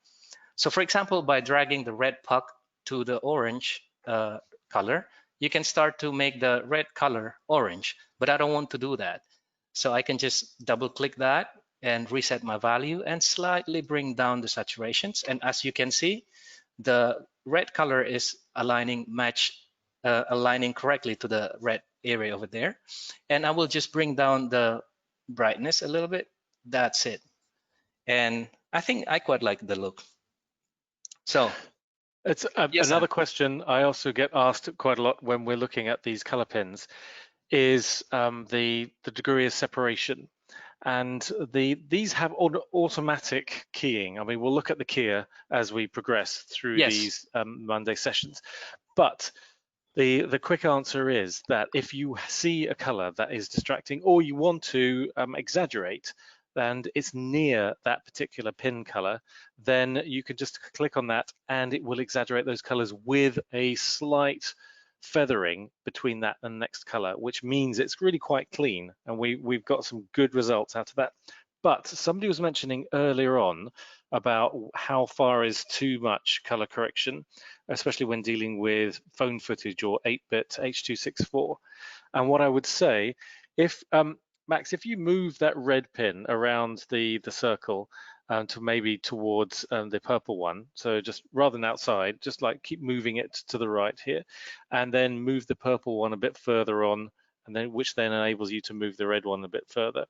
So for example, by dragging the red puck to the orange color, you can start to make the red color orange, but I don't want to do that. So I can just double click that and reset my value and slightly bring down the saturations. And as you can see, the red color is aligning correctly to the red area over there. And I will just bring down the brightness a little bit. That's it. And I think I quite like the look. So it's yes, another question I also get asked quite a lot when we're looking at these color pins is the degree of separation. And these have automatic keying. I mean, we'll look at the keyer as we progress through yes, these Monday sessions. But the quick answer is that if you see a color that is distracting or you want to exaggerate, and it's near that particular pin color, then you can just click on that and it will exaggerate those colors with a slight feathering between that and the next color, which means it's really quite clean, and we've got some good results out of that. But somebody was mentioning earlier on about how far is too much color correction, especially when dealing with phone footage or 8-bit H.264. And what I would say, if Max, if you move that red pin around the circle to maybe towards the purple one, so just rather than outside, just like keep moving it to the right here, and then move the purple one a bit further on, and then which then enables you to move the red one a bit further.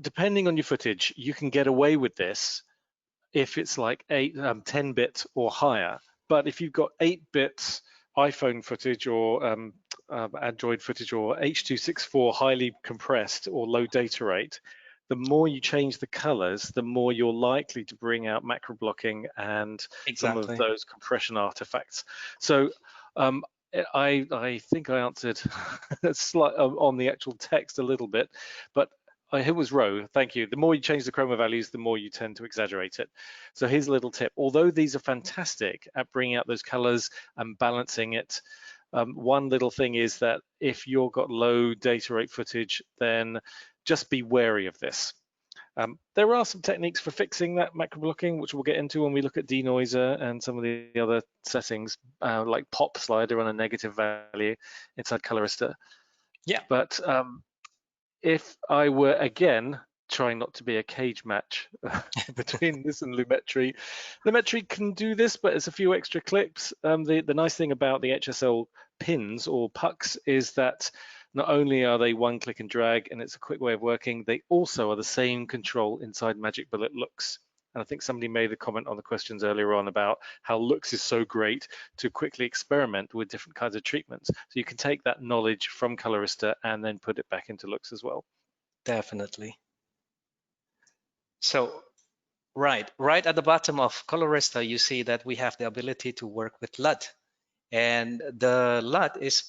Depending on your footage, you can get away with this if it's like 10-bit or higher. But if you've got 8-bit iPhone footage or Android footage or H.264 highly compressed or low data rate, the more you change the colors, the more you're likely to bring out macro blocking and some of those compression artifacts. So I think I answered on the actual text a little bit, but it was Roe, thank you. The more you change the chroma values, the more you tend to exaggerate it. So here's a little tip. Although these are fantastic at bringing out those colors and balancing it, one little thing is that if you've got low data rate footage, then just be wary of this. There are some techniques for fixing that macro blocking, which we'll get into when we look at denoiser and some of the other settings, like pop slider on a negative value inside Colorista. Yeah. But if I were, again, trying not to be a cage match between this and Lumetri, Lumetri can do this, but it's a few extra clicks. The nice thing about the HSL pins or pucks is that not only are they one click and drag and it's a quick way of working, they also are the same control inside Magic Bullet looks. And I think somebody made the comment on the questions earlier on about how looks is so great to quickly experiment with different kinds of treatments. So you can take that knowledge from Colorista and then put it back into looks as well. Definitely. So right at the bottom of Colorista, you see that we have the ability to work with LUT. And the LUT is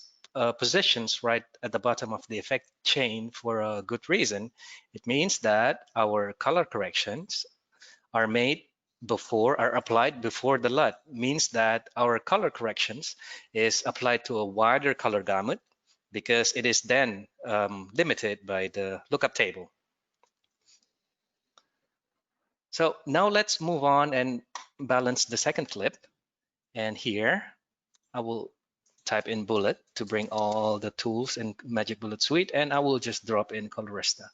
positions right at the bottom of the effect chain for a good reason. It means that our color corrections are applied before the LUT. Means that our color corrections is applied to a wider color gamut because it is then limited by the lookup table. So now let's move on and balance the second clip. And here I will type in Bullet to bring all the tools in Magic Bullet Suite, and I will just drop in Colorista.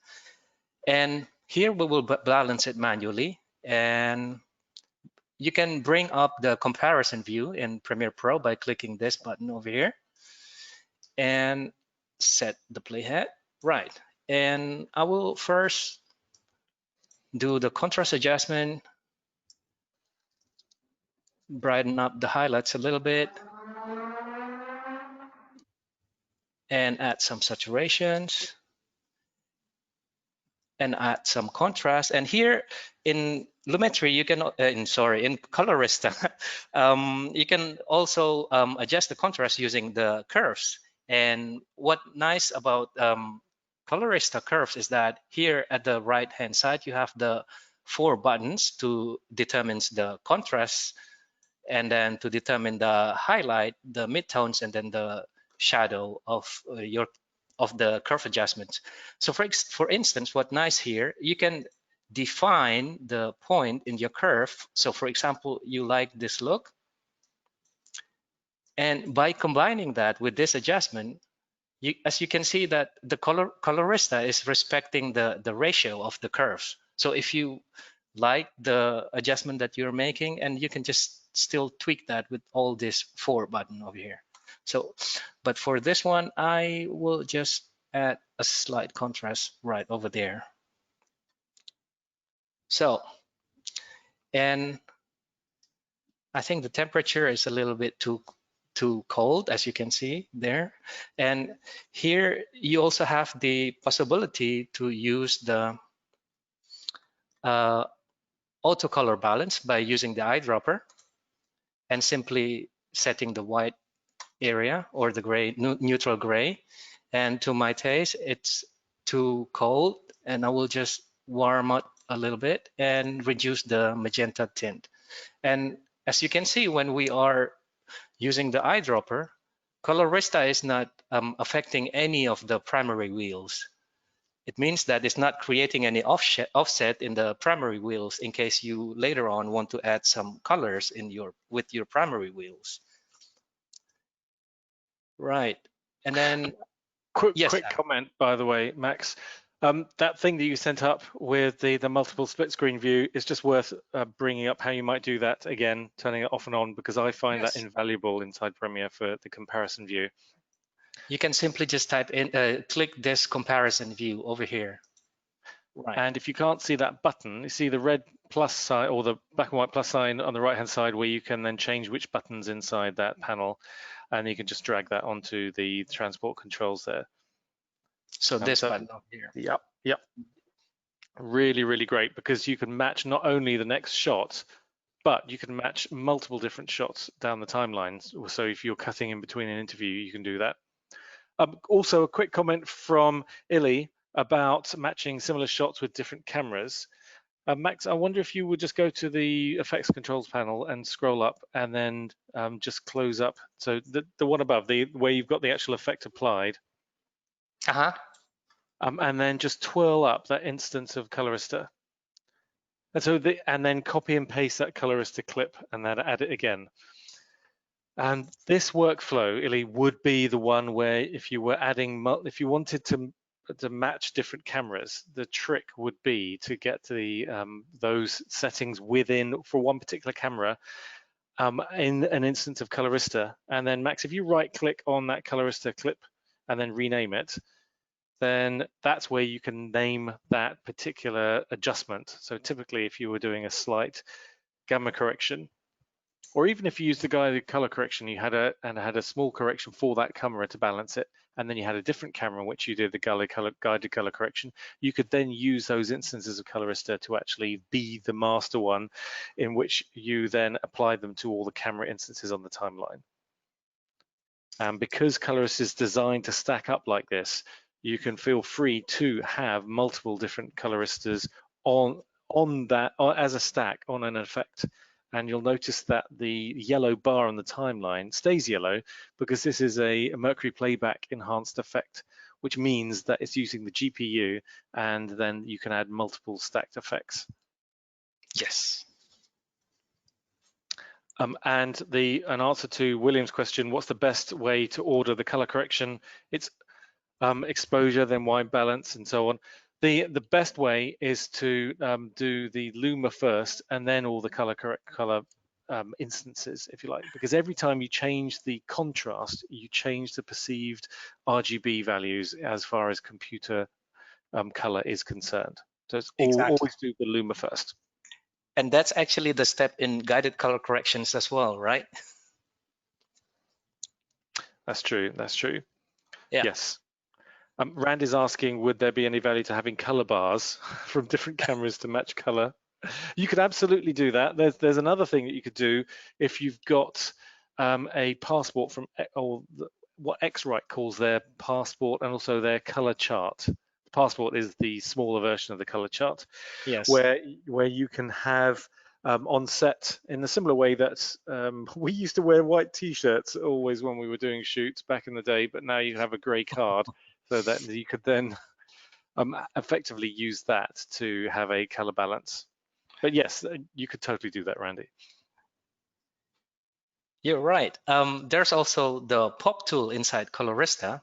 And here we will balance it manually, and you can bring up the comparison view in Premiere Pro by clicking this button over here and set the playhead. Right. And I will first do the contrast adjustment, brighten up the highlights a little bit, and add some saturations and add some contrast. And here in Lumetri, you can, in Colorista, you can also adjust the contrast using the curves. And what nice about Colorista curves is that here at the right-hand side, you have the 4 buttons to determine the contrast, and then to determine the highlight, the midtones, and then the shadow of the curve adjustments. So for instance, what nice here, you can define the point in your curve. So for example, you like this look, and by combining that with this adjustment, as you can see that the Colorista is respecting the ratio of the curves. So if you like the adjustment that you're making, and you can just still tweak that with all these 4 buttons over here. So, but for this one, I will just add a slight contrast right over there. So, and I think the temperature is a little bit too cold, as you can see there. And here you also have the possibility to use the auto color balance by using the eyedropper and simply setting the white area or the gray, neutral gray. And to my taste, it's too cold, and I will just warm up a little bit and reduce the magenta tint. And as you can see, when we are using the eyedropper, Colorista is not affecting any of the primary wheels. It means that it's not creating any offset in the primary wheels in case you later on want to add some colors in with your primary wheels. Right. And then quick comment, by the way, Max. That thing that you sent up with the multiple split screen view is just worth bringing up how you might do that again, turning it off and on, because I find that invaluable inside Premiere for the comparison view. You can simply just type in, click this comparison view over here. Right. And if you can't see that button, you see the red plus sign or the black and white plus sign on the right hand side, where you can then change which buttons inside that panel, and you can just drag that onto the transport controls there. So this button up here. Yep. Really, really great, because you can match not only the next shot, but you can match multiple different shots down the timelines. So if you're cutting in between an interview, you can do that. Also, a quick comment from Illy about matching similar shots with different cameras. Max, I wonder if you would just go to the effects controls panel and scroll up, and then just close up. So the one above, where you've got the actual effect applied. And then just twirl up that instance of Colorista. And so and then copy and paste that Colorista clip and then add it again. And this workflow, Illy, would be the one where if you were adding, if you wanted to match different cameras, the trick would be to get to those settings within, for one particular camera, in an instance of Colorista. And then Max, if you right click on that Colorista clip and then rename it, then that's where you can name that particular adjustment. So typically if you were doing a slight gamma correction, or even if you used the guided color correction, you had a small correction for that camera to balance it, and then you had a different camera in which you did the guided color correction, you could then use those instances of Colorista to actually be the master one, in which you then apply them to all the camera instances on the timeline. And because Colorista is designed to stack up like this, you can feel free to have multiple different Coloristas on that, or as a stack on an effect. And you'll notice that the yellow bar on the timeline stays yellow because this is a Mercury playback enhanced effect, which means that it's using the GPU, and then you can add multiple stacked effects. Yes. And an answer to William's question, what's the best way to order the color correction? It's exposure, then white balance, and so on. The best way is to do the Luma first, and then all the color instances, if you like, because every time you change the contrast, you change the perceived RGB values as far as computer color is concerned. So it's always do the Luma first. And that's actually the step in guided color corrections as well, right? That's true. That's true. Yeah. Yes. Rand is asking, would there be any value to having color bars from different cameras to match color? You could absolutely do that. There's another thing that you could do if you've got a passport from, or what X-Rite calls their passport, and also their color chart. The passport is the smaller version of the color chart. Yes. Where you can have on set, in a similar way that we used to wear white T-shirts always when we were doing shoots back in the day, but now you have a gray card. So that you could then effectively use that to have a color balance. But yes, you could totally do that, Randy. You're right. There's also the pop tool inside Colorista,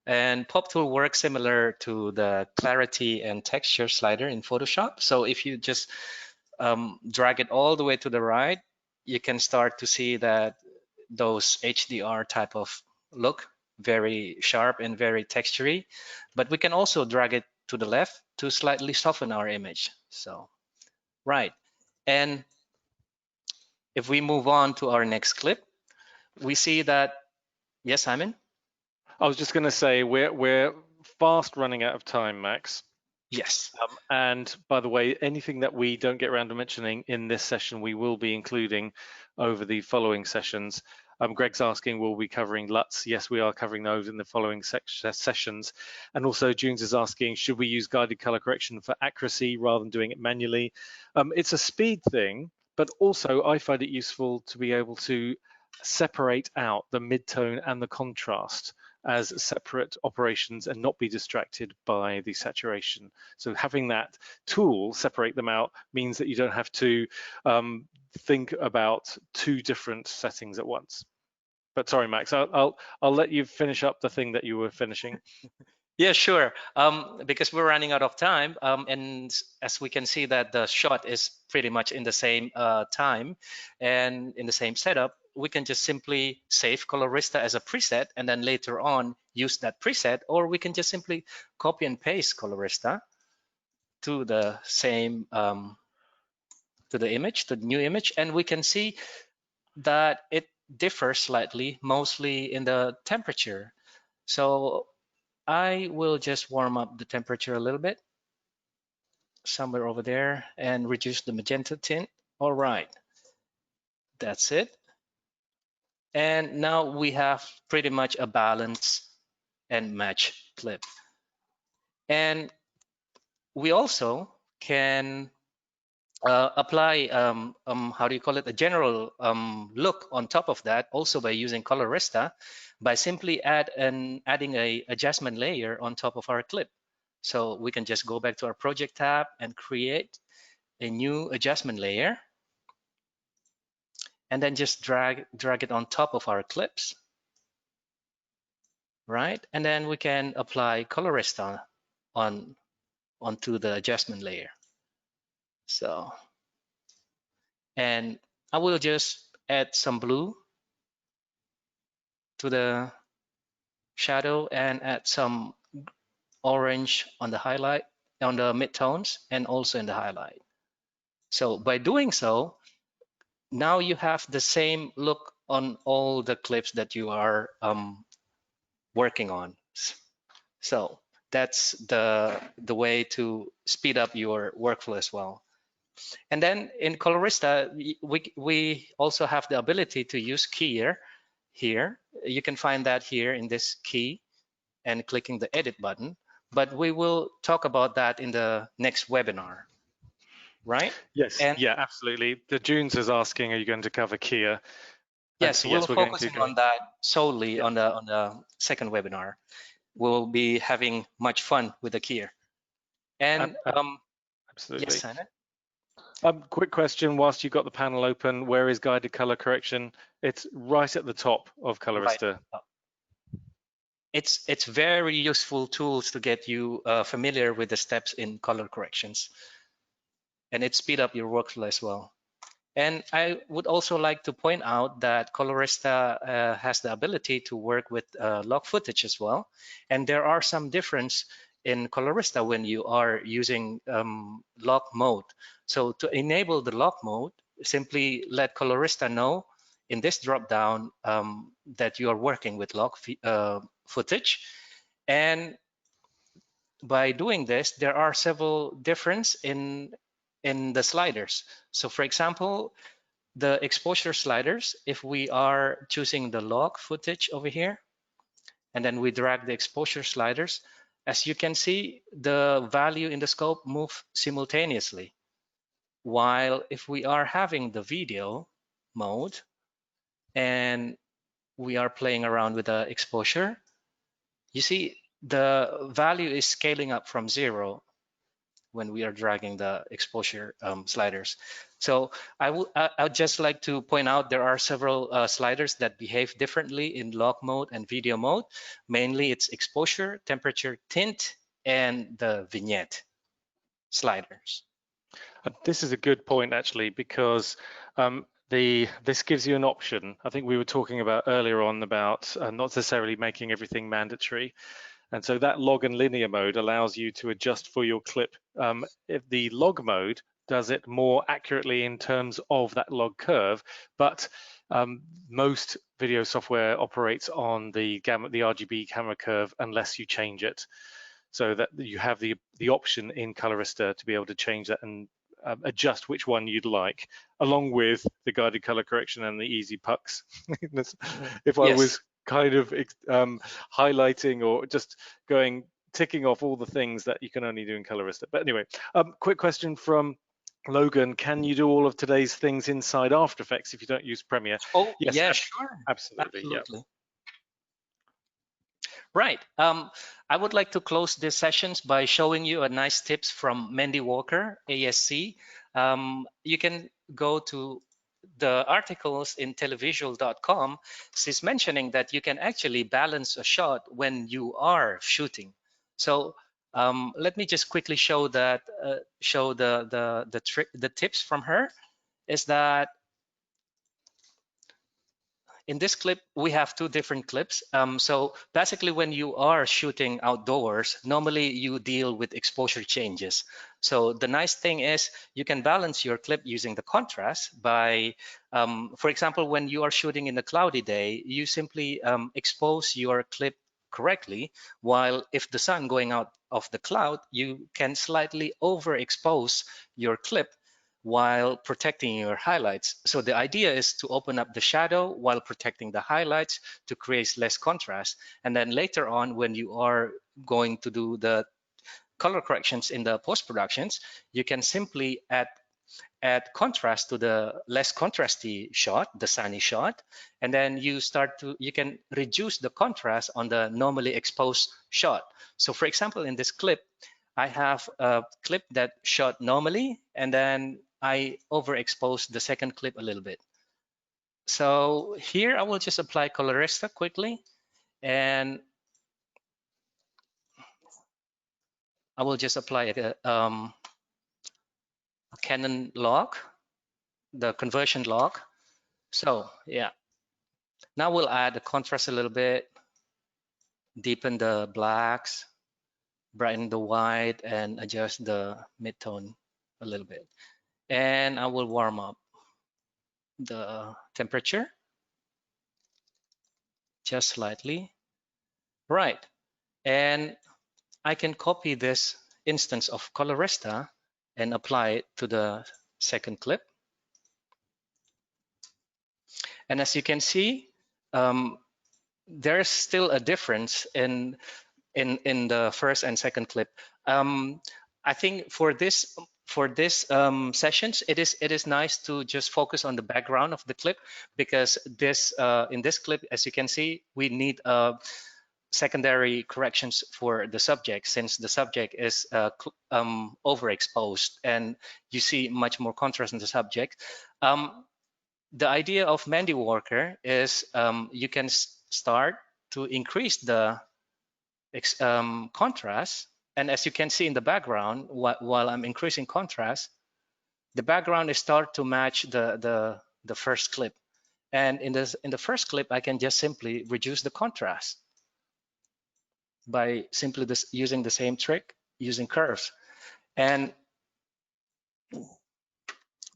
And pop tool works similar to the clarity and texture slider in Photoshop. So if you just drag it all the way to the right, you can start to see that those HDR type of look, very sharp and very textury. But we can also drag it to the left to slightly soften our image. So, right. And if we move on to our next clip, we see that, yes, Simon? I was just going to say we're fast running out of time, Max. Yes. And by the way, anything that we don't get around to mentioning in this session, we will be including over the following sessions. Greg's asking, will we be covering LUTs? Yes, we are covering those in the following sessions. And also Junes is asking, should we use guided color correction for accuracy rather than doing it manually? It's a speed thing, but also I find it useful to be able to separate out the midtone and the contrast as separate operations and not be distracted by the saturation. So having that tool separate them out means that you don't have to think about two different settings at once. But sorry, Max, I'll let you finish up the thing that you were finishing. Yeah, sure. Because we're running out of time, and as we can see that the shot is pretty much in the same time and in the same setup, we can just simply save Colorista as a preset and then later on use that preset, or we can just simply copy and paste Colorista to the same to the image, to the new image, and we can see that it differs slightly, mostly in the temperature. So I will just warm up the temperature a little bit, somewhere over there, and reduce the magenta tint. All right, that's it. And now we have pretty much a balance and match clip. And we also can apply, how do you call it, a general look on top of that, also by using Colorista, by simply adding a adjustment layer on top of our clip. So we can just go back to our project tab and create a new adjustment layer, and then just drag it on top of our clips, right? And then we can apply Colorista onto the adjustment layer. So, and I will just add some blue to the shadow and add some orange on the highlight, on the midtones, and also in the highlight. So by doing so, now you have the same look on all the clips that you are working on. So that's the way to speed up your workflow as well. And then in Colorista, we also have the ability to use keyer here. You can find that here in this key and clicking the edit button, but we will talk about that in the next webinar, right? Yes, yeah, absolutely. The Junes is asking, are you going to cover keyer? Yes, so we'll yes, we're focusing going to on that solely on the second webinar. We'll be having much fun with the keyer. And absolutely. Yes, Simon? Quick question, whilst you've got the panel open, where is guided color correction? It's right at the top of Colorista. Right. It's very useful tools to get you familiar with the steps in color corrections, and it speed up your workflow as well. And I would also like to point out that Colorista has the ability to work with log footage as well. And there are some difference in Colorista when you are using log mode. So to enable the log mode, simply let Colorista know in this dropdown that you are working with log footage. And by doing this, there are several differences in the sliders. So for example, the exposure sliders, if we are choosing the log footage over here, and then we drag the exposure sliders, as you can see, the value in the scope move simultaneously. While if we are having the video mode and we are playing around with the exposure, you see the value is scaling up from 0, when we are dragging the exposure sliders. So I'd just like to point out there are several sliders that behave differently in log mode and video mode. Mainly it's exposure, temperature, tint, and the vignette sliders. This is a good point actually, because this gives you an option. I think we were talking about earlier on about not necessarily making everything mandatory. And so that log and linear mode allows you to adjust for your clip. If the log mode does it more accurately in terms of that log curve, but most video software operates on the RGB camera curve unless you change it. So that you have the option in Colorista to be able to change that and adjust which one you'd like, along with the guided color correction and the easy pucks. If I was kind of highlighting or just ticking off all the things that you can only do in Colorista. But anyway, quick question from Logan: can you do all of today's things inside After Effects if you don't use Premiere? Oh, yes, yeah, sure. Absolutely. Yeah. Right. I would like to close these sessions by showing you a nice tips from Mandy Walker, ASC. You can go to the articles in televisual.com. She's mentioning that you can actually balance a shot when you are shooting. So let me just quickly show that. Show the tips from her. Is that in this clip, we have two different clips. So basically, when you are shooting outdoors, normally you deal with exposure changes. So the nice thing is you can balance your clip using the contrast by, for example, when you are shooting in a cloudy day, you simply expose your clip correctly, while if the sun going out of the cloud, you can slightly overexpose your clip while protecting your highlights. So the idea is to open up the shadow while protecting the highlights to create less contrast. And then later on, when you are going to do the color corrections in the post-productions, you can simply add contrast to the less contrasty shot, the sunny shot, and then you can reduce the contrast on the normally exposed shot. So for example, in this clip, I have a clip that shot normally, and then I overexposed the second clip a little bit. So here I will just apply Colorista quickly, and I will just apply a Canon log, the conversion log. So yeah, now we'll add the contrast a little bit, deepen the blacks, brighten the white, and adjust the midtone a little bit. And I will warm up the temperature just slightly. Right. And I can copy this instance of Colorista and apply it to the second clip. And as you can see, there's still a difference in the first and second clip. I think for this sessions, it is nice to just focus on the background of the clip, because this in this clip, as you can see, we need secondary corrections for the subject, since the subject is overexposed and you see much more contrast in the subject. The idea of Mandy Walker is you can start to increase the contrast, and as you can see in the background, while I'm increasing contrast, the background is start to match the first clip, and in the first clip I can just simply reduce the contrast by simply using the same trick, using curves. And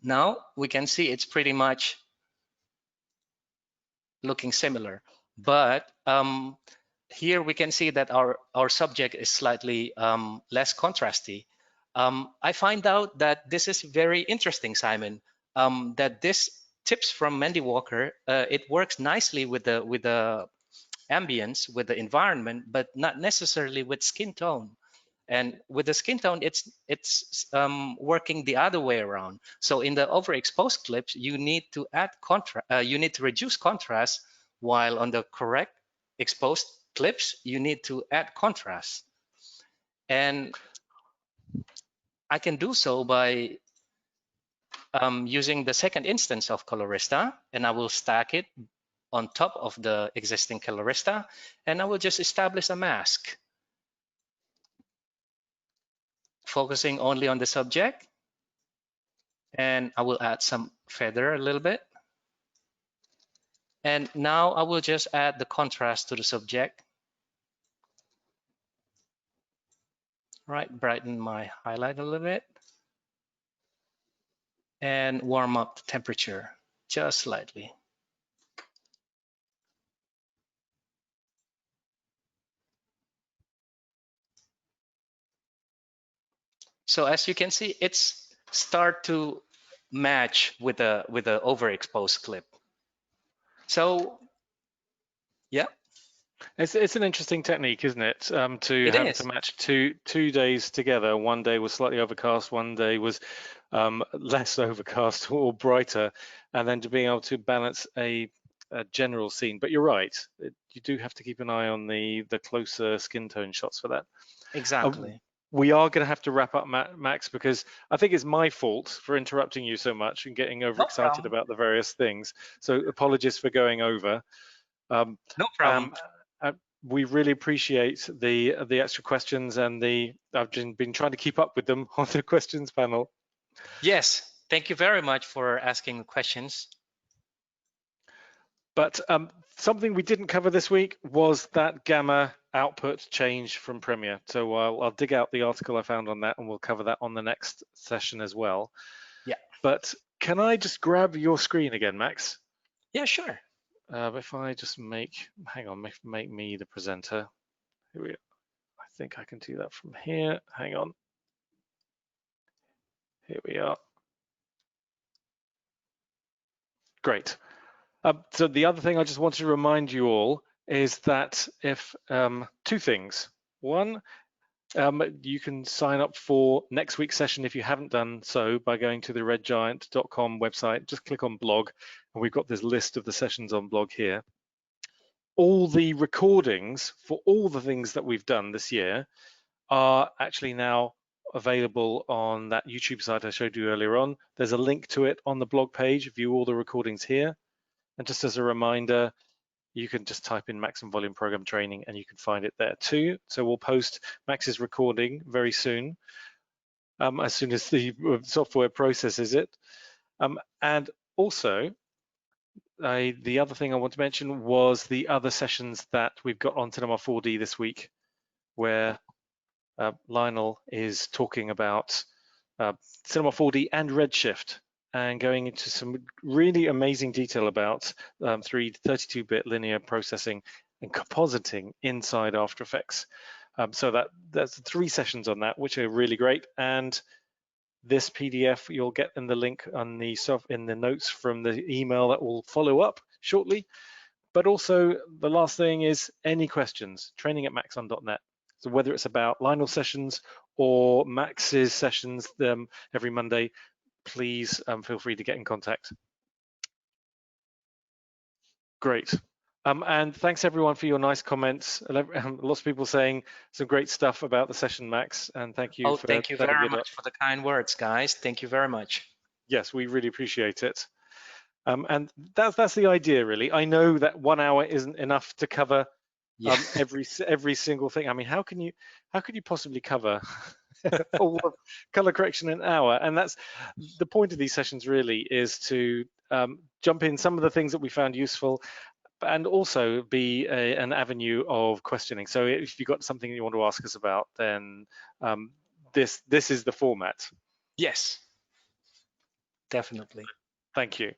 now we can see it's pretty much looking similar, but here we can see that our subject is slightly less contrasty. I find out that this is very interesting, Simon, that this tips from Mandy Walker, it works nicely with the ambience, with the environment, but not necessarily with skin tone. And with the skin tone, it's working the other way around. So in the overexposed clips, you need to add contrast. You need to reduce contrast, while on the correct exposed clips, you need to add contrast. And I can do so by using the second instance of Colorista, and I will stack it on top of the existing Colorista, and I will just establish a mask, focusing only on the subject. And I will add some feather a little bit. And now I will just add the contrast to the subject. Right, brighten my highlight a little bit. And warm up the temperature just slightly. So as you can see, it's start to match with the overexposed clip. So yeah, it's an interesting technique, isn't it? To match two days together. One day was slightly overcast, one day was less overcast or brighter, and then to being able to balance a general scene. But you're right, you do have to keep an eye on the closer skin tone shots for that. exactly. We are going to have to wrap up, Max, because I think it's my fault for interrupting you so much and getting overexcited about the various things. So apologies for going over. No problem. We really appreciate the extra questions, and I've been trying to keep up with them on the questions panel. Yes, thank you very much for asking questions. But something we didn't cover this week was that gamma output change from Premiere. So I'll dig out the article I found on that, and we'll cover that on the next session as well. Yeah. But can I just grab your screen again, Max? Yeah, sure. If I just make me the presenter. Here we go. I think I can do that from here. Hang on. Here we are. Great. So the other thing I just wanted to remind you all is that if two things. One, you can sign up for next week's session if you haven't done so by going to the redgiant.com website. Just click on blog, and we've got this list of the sessions on blog here. All the recordings for all the things that we've done this year are actually now available on that YouTube site I showed you earlier on. There's a link to it on the blog page. View all the recordings here. And just as a reminder, you can just type in Maxon Volume Program Training and you can find it there too. So we'll post Max's recording very soon, as soon as the software processes it. And also, the other thing I want to mention was the other sessions that we've got on Cinema 4D this week, where Lionel is talking about Cinema 4D and Redshift, and going into some really amazing detail about 32-bit linear processing and compositing inside After Effects. So that's 3 sessions on that, which are really great. And this PDF you'll get in the link on in the notes from the email that will follow up shortly. But also the last thing is any questions, training@maxon.net. So whether it's about Lionel sessions or Max's sessions every Monday, please feel free to get in contact. Great. And thanks everyone for your nice comments. Lots of people saying some great stuff about the session, Max, and thank you. Thank you very much for the kind words, guys. Thank you very much. Yes, we really appreciate it. And that's the idea, really. I know that 1 hour isn't enough to cover every single thing. I mean, how can you possibly cover all of color correction in an hour? And that's the point of these sessions, really, is to jump in some of the things that we found useful, and also be an avenue of questioning. So if you've got something you want to ask us about, then this is the format. Yes, definitely. Thank you.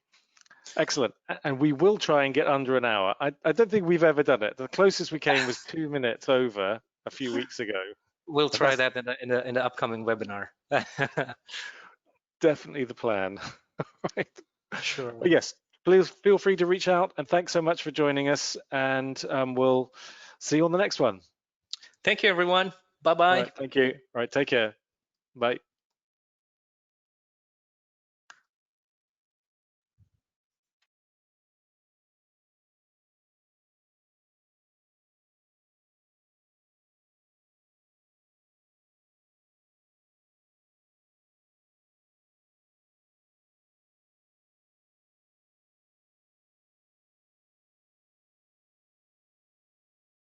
Excellent. And we will try and get under an hour. I don't think we've ever done it. The closest we came was 2 minutes over a few weeks ago. We'll try that in the upcoming webinar. Definitely the plan. Right. Sure. But yes, please feel free to reach out, and thanks so much for joining us, and we'll see you on the next one. Thank you, everyone. Bye-bye. Right, thank you. All right, take care. Bye.